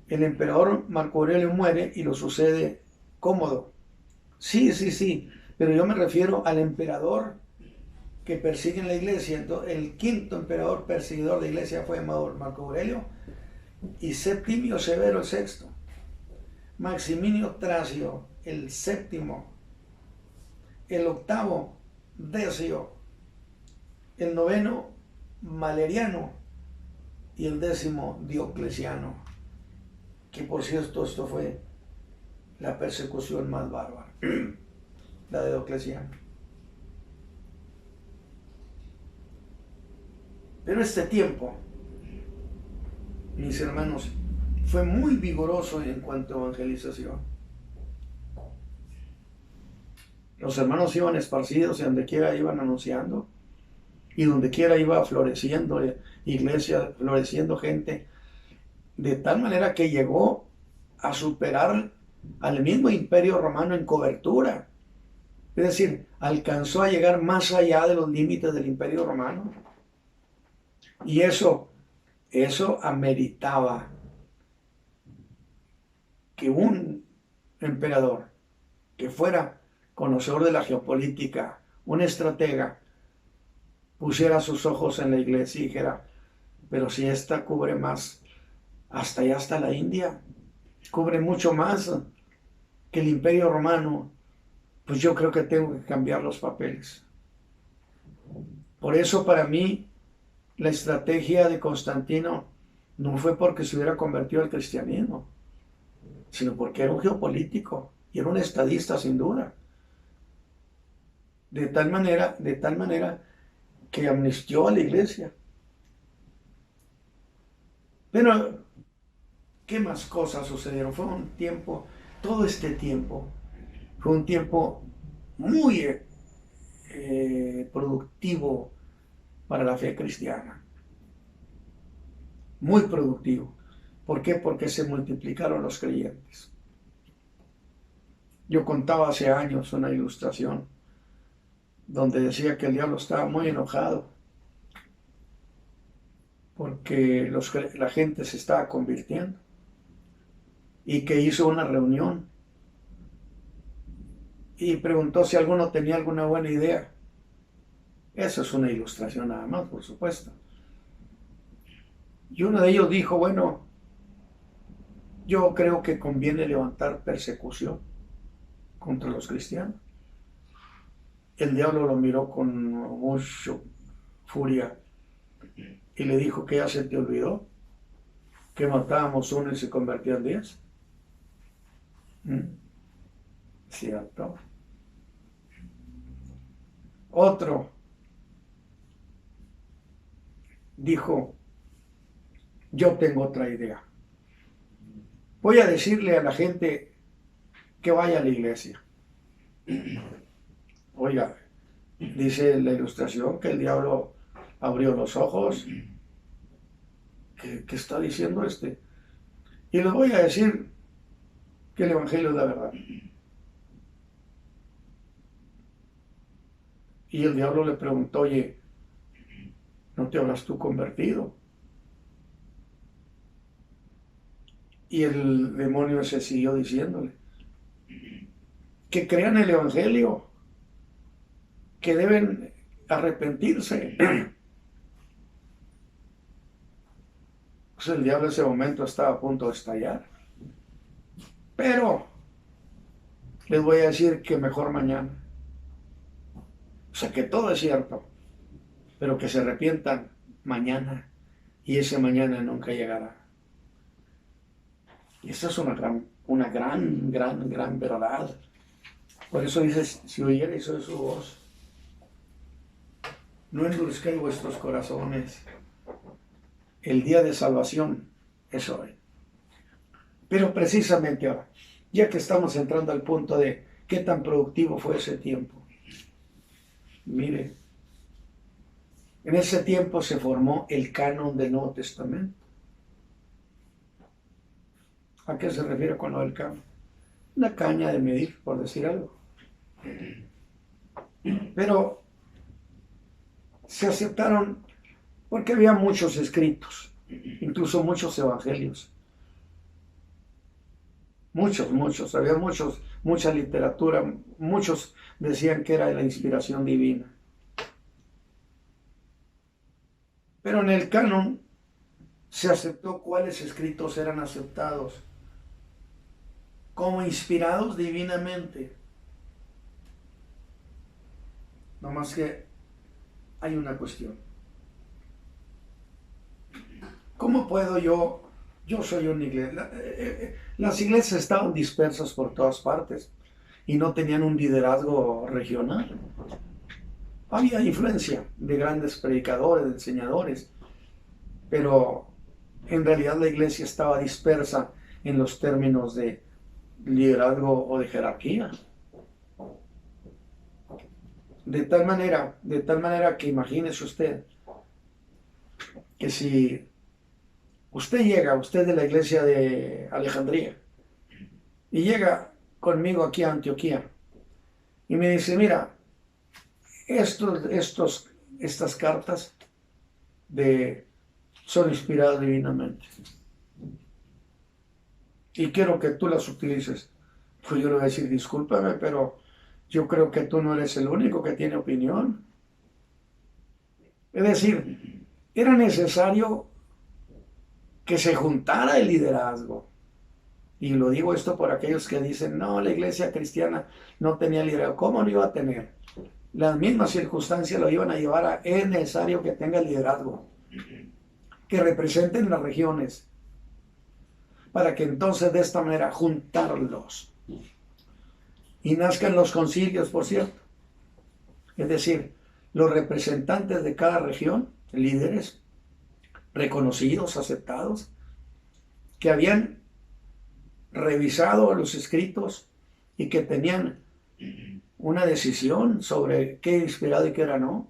el emperador Marco Aurelio muere y lo sucede Cómodo. Sí, pero yo me refiero al emperador que persigue en la iglesia. Entonces, el quinto emperador perseguidor de la iglesia fue Marco Aurelio, y Septimio Severo el sexto. Maximino Tracio el séptimo. El octavo Decio. El noveno Valeriano. Y el décimo Diocleciano. Que por cierto, esto fue la persecución más bárbara, la de Diocleciano. Pero este tiempo, mis hermanos, fue muy vigoroso en cuanto a evangelización. Los hermanos iban esparcidos y donde quiera iban anunciando, y donde quiera iba floreciendo iglesia, floreciendo gente, de tal manera que llegó a superar al mismo imperio romano en cobertura. Es decir, alcanzó a llegar más allá de los límites del imperio romano. Y eso ameritaba que un emperador que fuera conocedor de la geopolítica, un estratega, pusiera sus ojos en la iglesia y dijera, pero si esta cubre más, hasta allá está la India, cubre mucho más que el imperio romano, pues yo creo que tengo que cambiar los papeles. Por eso para mí la estrategia de Constantino no fue porque se hubiera convertido al cristianismo, sino porque era un geopolítico y era un estadista sin duda. De tal manera que amnistió a la iglesia. Pero ¿Qué más cosas sucedieron? Fue un tiempo, todo este tiempo, fue un tiempo muy productivo para la fe cristiana. Muy productivo. ¿Por qué? Porque se multiplicaron los creyentes. Yo contaba hace años una ilustración donde decía que el diablo estaba muy enojado porque la gente se estaba convirtiendo y que hizo una reunión y preguntó si alguno tenía alguna buena idea. Eso es una ilustración nada más, por supuesto. Y uno de ellos dijo, bueno, yo creo que conviene levantar persecución contra los cristianos. El diablo lo miró con mucha furia y le dijo que ya se te olvidó que matábamos uno y se convertían 10. Cierto. Otro dijo, yo tengo otra idea. Voy a decirle a la gente que vaya a la iglesia. Oiga, dice la ilustración que el diablo abrió los ojos. ¿Qué está diciendo este? Y les voy a decir que el evangelio es la verdad. Y el diablo le preguntó, oye, ¿no te habrás tú convertido? Y el demonio se siguió diciéndole que crean el evangelio, que deben arrepentirse. Pues el diablo en ese momento estaba a punto de estallar. Pero les voy a decir que mejor mañana. O sea, que todo es cierto, pero que se arrepientan mañana y ese mañana nunca llegará. Y esa es una gran verdad. Por eso dices, si oyereis hoy su voz, no endurezcáis vuestros corazones. El día de salvación es hoy. Pero precisamente ahora, ya que estamos entrando al punto de qué tan productivo fue ese tiempo, mire, en ese tiempo se formó el canon del Nuevo Testamento. ¿A qué se refiere con lo del canon? Una caña de medir, por decir algo. Pero se aceptaron porque había muchos escritos, incluso muchos evangelios. Muchos, había mucha literatura, muchos decían que era de la inspiración divina. Pero en el canon se aceptó cuáles escritos eran aceptados como inspirados divinamente. No más que hay una cuestión. ¿Cómo puedo yo soy una iglesia? Las iglesias estaban dispersas por todas partes y no tenían un liderazgo regional. Había influencia de grandes predicadores, de enseñadores, pero en realidad la iglesia estaba dispersa en los términos de liderazgo o de jerarquía. De tal manera que imagínese usted que si usted de la iglesia de Alejandría, y llega conmigo aquí a Antioquía, y me dice, mira, estas cartas son inspiradas divinamente, y quiero que tú las utilices. Pues yo le voy a decir, discúlpame, pero yo creo que tú no eres el único que tiene opinión. Es decir, era necesario que se juntara el liderazgo. Y lo digo esto por aquellos que dicen, no, la iglesia cristiana no tenía liderazgo. ¿Cómo no iba a tener? Las mismas circunstancias lo iban a llevar a, es necesario que tenga liderazgo, que representen las regiones, para que entonces de esta manera juntarlos. Y nazcan los concilios, por cierto. Es decir, los representantes de cada región, líderes reconocidos, aceptados, que habían revisado los escritos y que tenían una decisión sobre qué era inspirado y qué era no.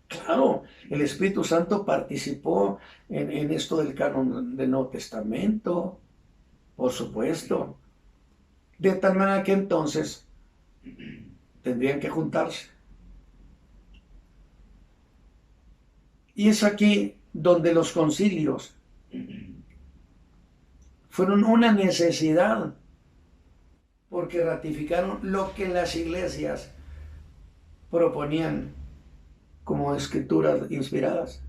Claro, el Espíritu Santo participó en esto del canon del Nuevo Testamento, por supuesto. De tal manera que entonces tendrían que juntarse. Y es aquí donde los concilios fueron una necesidad, porque ratificaron lo que las iglesias proponían como escrituras inspiradas.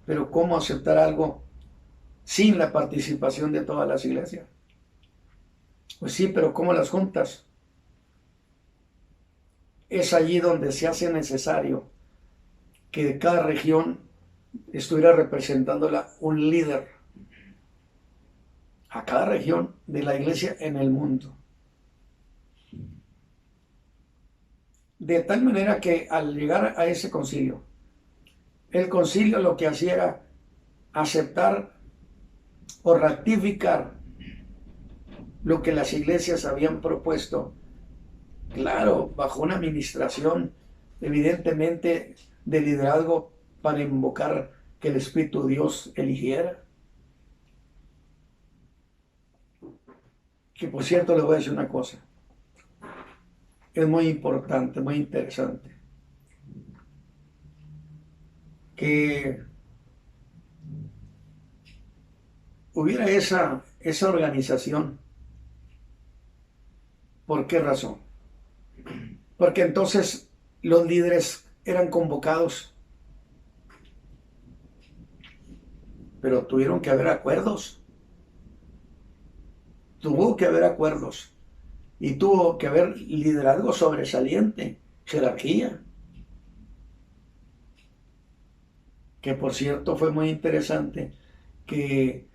Pero ¿cómo aceptar algo sin la participación de todas las iglesias? Pues sí, pero ¿cómo las juntas? Es allí donde se hace necesario que cada región estuviera representándola un líder a cada región de la iglesia en el mundo. De tal manera que al llegar a ese concilio, el concilio lo que hacía era aceptar o ratificar lo que las iglesias habían propuesto, claro, bajo una administración evidentemente de liderazgo para invocar que el Espíritu de Dios eligiera. Que por cierto les voy a decir una cosa, es muy importante, muy interesante, que hubiera esa organización. ¿Por qué razón? Porque entonces los líderes eran convocados, pero tuvieron que haber acuerdos. Tuvo que haber acuerdos y tuvo que haber liderazgo sobresaliente, jerarquía. Que por cierto fue muy interesante que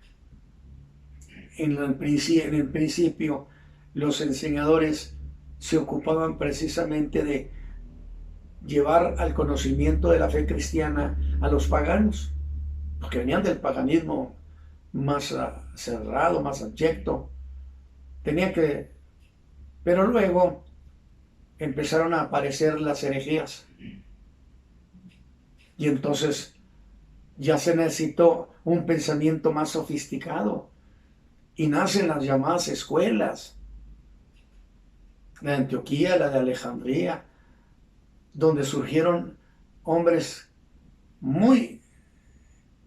en el principio los enseñadores se ocupaban precisamente de llevar al conocimiento de la fe cristiana a los paganos, los que venían del paganismo más cerrado, más abyecto. Pero luego empezaron a aparecer las herejías. Y entonces ya se necesitó un pensamiento más sofisticado. Y nacen las llamadas escuelas. La de Antioquía, la de Alejandría, donde surgieron hombres muy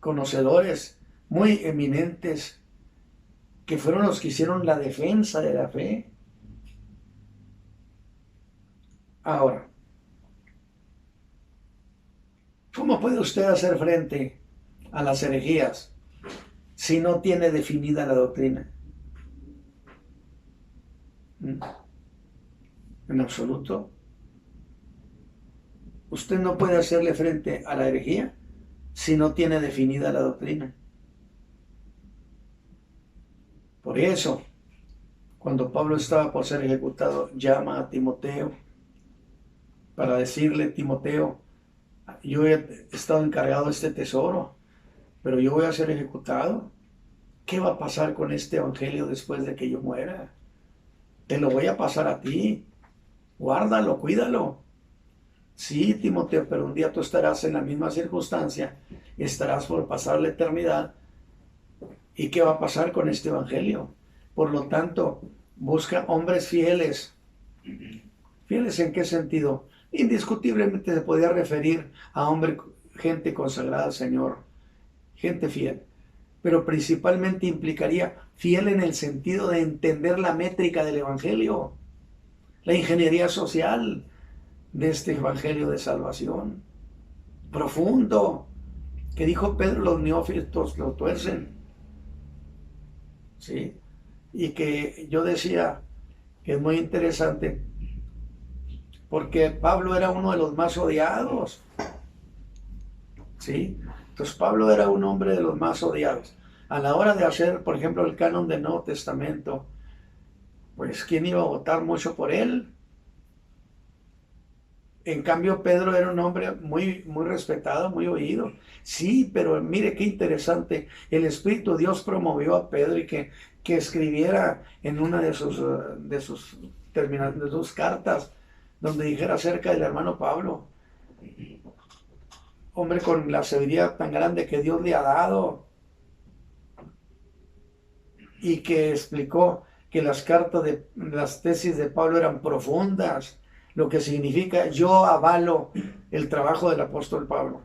conocedores, muy eminentes, que fueron los que hicieron la defensa de la fe. Ahora, ¿cómo puede usted hacer frente a las herejías si no tiene definida la doctrina? En absoluto. Usted no puede hacerle frente a la herejía si no tiene definida la doctrina. Por eso, cuando Pablo estaba por ser ejecutado, llama a Timoteo para decirle: Timoteo, yo he estado encargado de este tesoro, pero yo voy a ser ejecutado. ¿Qué va a pasar con este evangelio después de que yo muera? Te lo voy a pasar a ti. Guárdalo, cuídalo. Sí, Timoteo, pero un día tú estarás en la misma circunstancia, estarás por pasar la eternidad. ¿Y qué va a pasar con este evangelio? Por lo tanto, busca hombres fieles. ¿Fieles en qué sentido? Indiscutiblemente se podía referir a gente consagrada al Señor, gente fiel. Pero principalmente implicaría fiel en el sentido de entender la métrica del evangelio, la ingeniería social de este evangelio de salvación. Profundo, que dijo Pedro, los neófitos lo tuercen. ¿Sí? Y que yo decía que es muy interesante porque Pablo era uno de los más odiados. ¿Sí? Entonces Pablo era un hombre de los más odiados. A la hora de hacer, por ejemplo, el canon del Nuevo Testamento, pues ¿quién iba a votar mucho por él? En cambio, Pedro era un hombre muy, muy respetado, muy oído. Sí, pero mire qué interesante. El Espíritu de Dios promovió a Pedro y que escribiera en una de sus cartas, donde dijera acerca del hermano Pablo, hombre con la sabiduría tan grande que Dios le ha dado, y que explicó que las tesis de Pablo eran profundas, lo que significa yo avalo el trabajo del apóstol Pablo.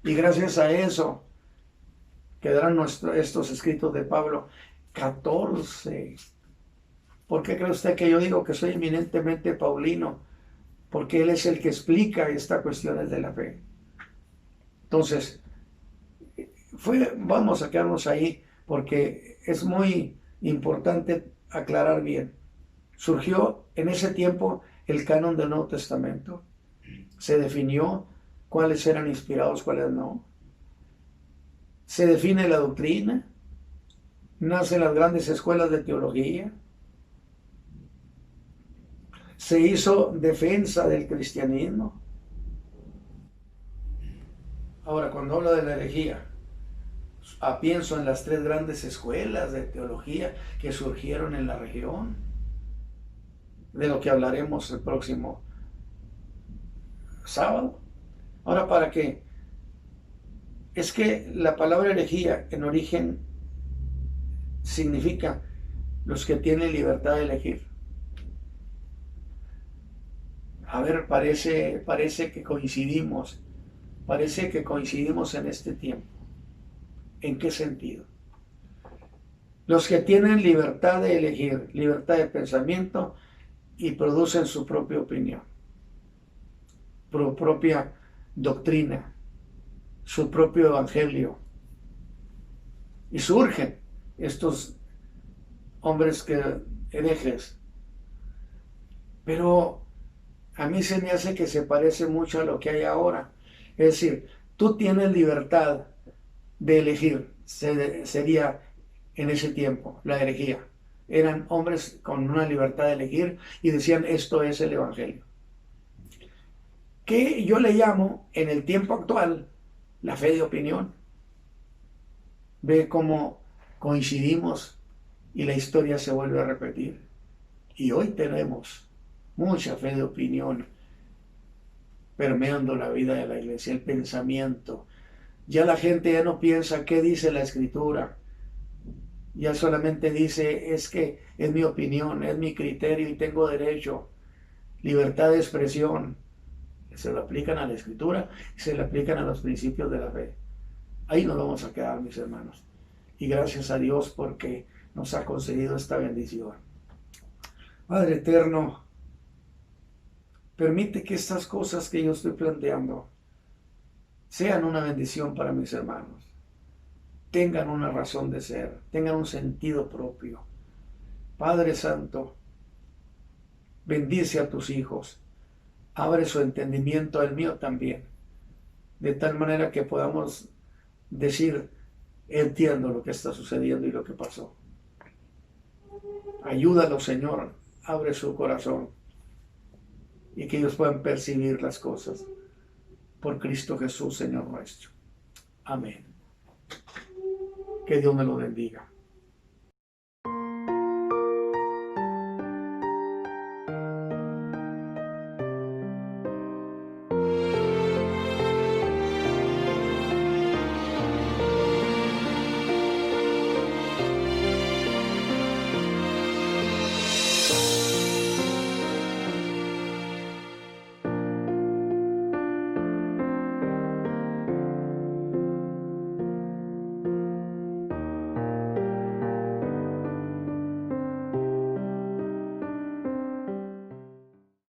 Y gracias a eso quedarán estos escritos de Pablo 14. ¿Por qué cree usted que yo digo que soy eminentemente paulino? Porque él es el que explica estas cuestiones de la fe. Entonces, vamos a quedarnos ahí porque es muy importante aclarar bien. Surgió en ese tiempo el canon del Nuevo Testamento. Se definió cuáles eran inspirados, cuáles no. Se define la doctrina. Nacen las grandes escuelas de teología. Se hizo defensa del cristianismo. Ahora, cuando hablo de la herejía, pienso en las 3 grandes escuelas de teología que surgieron en la región, de lo que hablaremos el próximo sábado. Ahora, ¿para qué? Es que la palabra herejía en origen significa los que tienen libertad de elegir. A ver, parece que coincidimos en este tiempo. ¿En qué sentido? Los que tienen libertad de elegir, libertad de pensamiento y producen su propia opinión, su propia doctrina, su propio evangelio. Y surgen estos hombres herejes. Pero a mí se me hace que se parece mucho a lo que hay ahora. Es decir, tú tienes libertad de elegir, sería en ese tiempo la herejía. Eran hombres con una libertad de elegir y decían, esto es el evangelio. Que yo le llamo, en el tiempo actual, la fe de opinión. Ve cómo coincidimos y la historia se vuelve a repetir. Y hoy tenemos mucha fe de opinión permeando la vida de la iglesia, el pensamiento. Ya la gente ya no piensa qué dice la Escritura. Ya solamente dice, es que es mi opinión, es mi criterio y tengo derecho. Libertad de expresión. Se lo aplican a la Escritura y se le aplican a los principios de la fe. Ahí nos vamos a quedar, mis hermanos. Y gracias a Dios porque nos ha concedido esta bendición. Padre eterno, permite que estas cosas que yo estoy planteando sean una bendición para mis hermanos. Tengan una razón de ser, tengan un sentido propio. Padre Santo, bendice a tus hijos. Abre su entendimiento, el mío también. De tal manera que podamos decir, entiendo lo que está sucediendo y lo que pasó. Ayúdalo, Señor, abre su corazón y que ellos puedan percibir las cosas por Cristo Jesús, Señor nuestro. Amén. Que Dios me lo bendiga.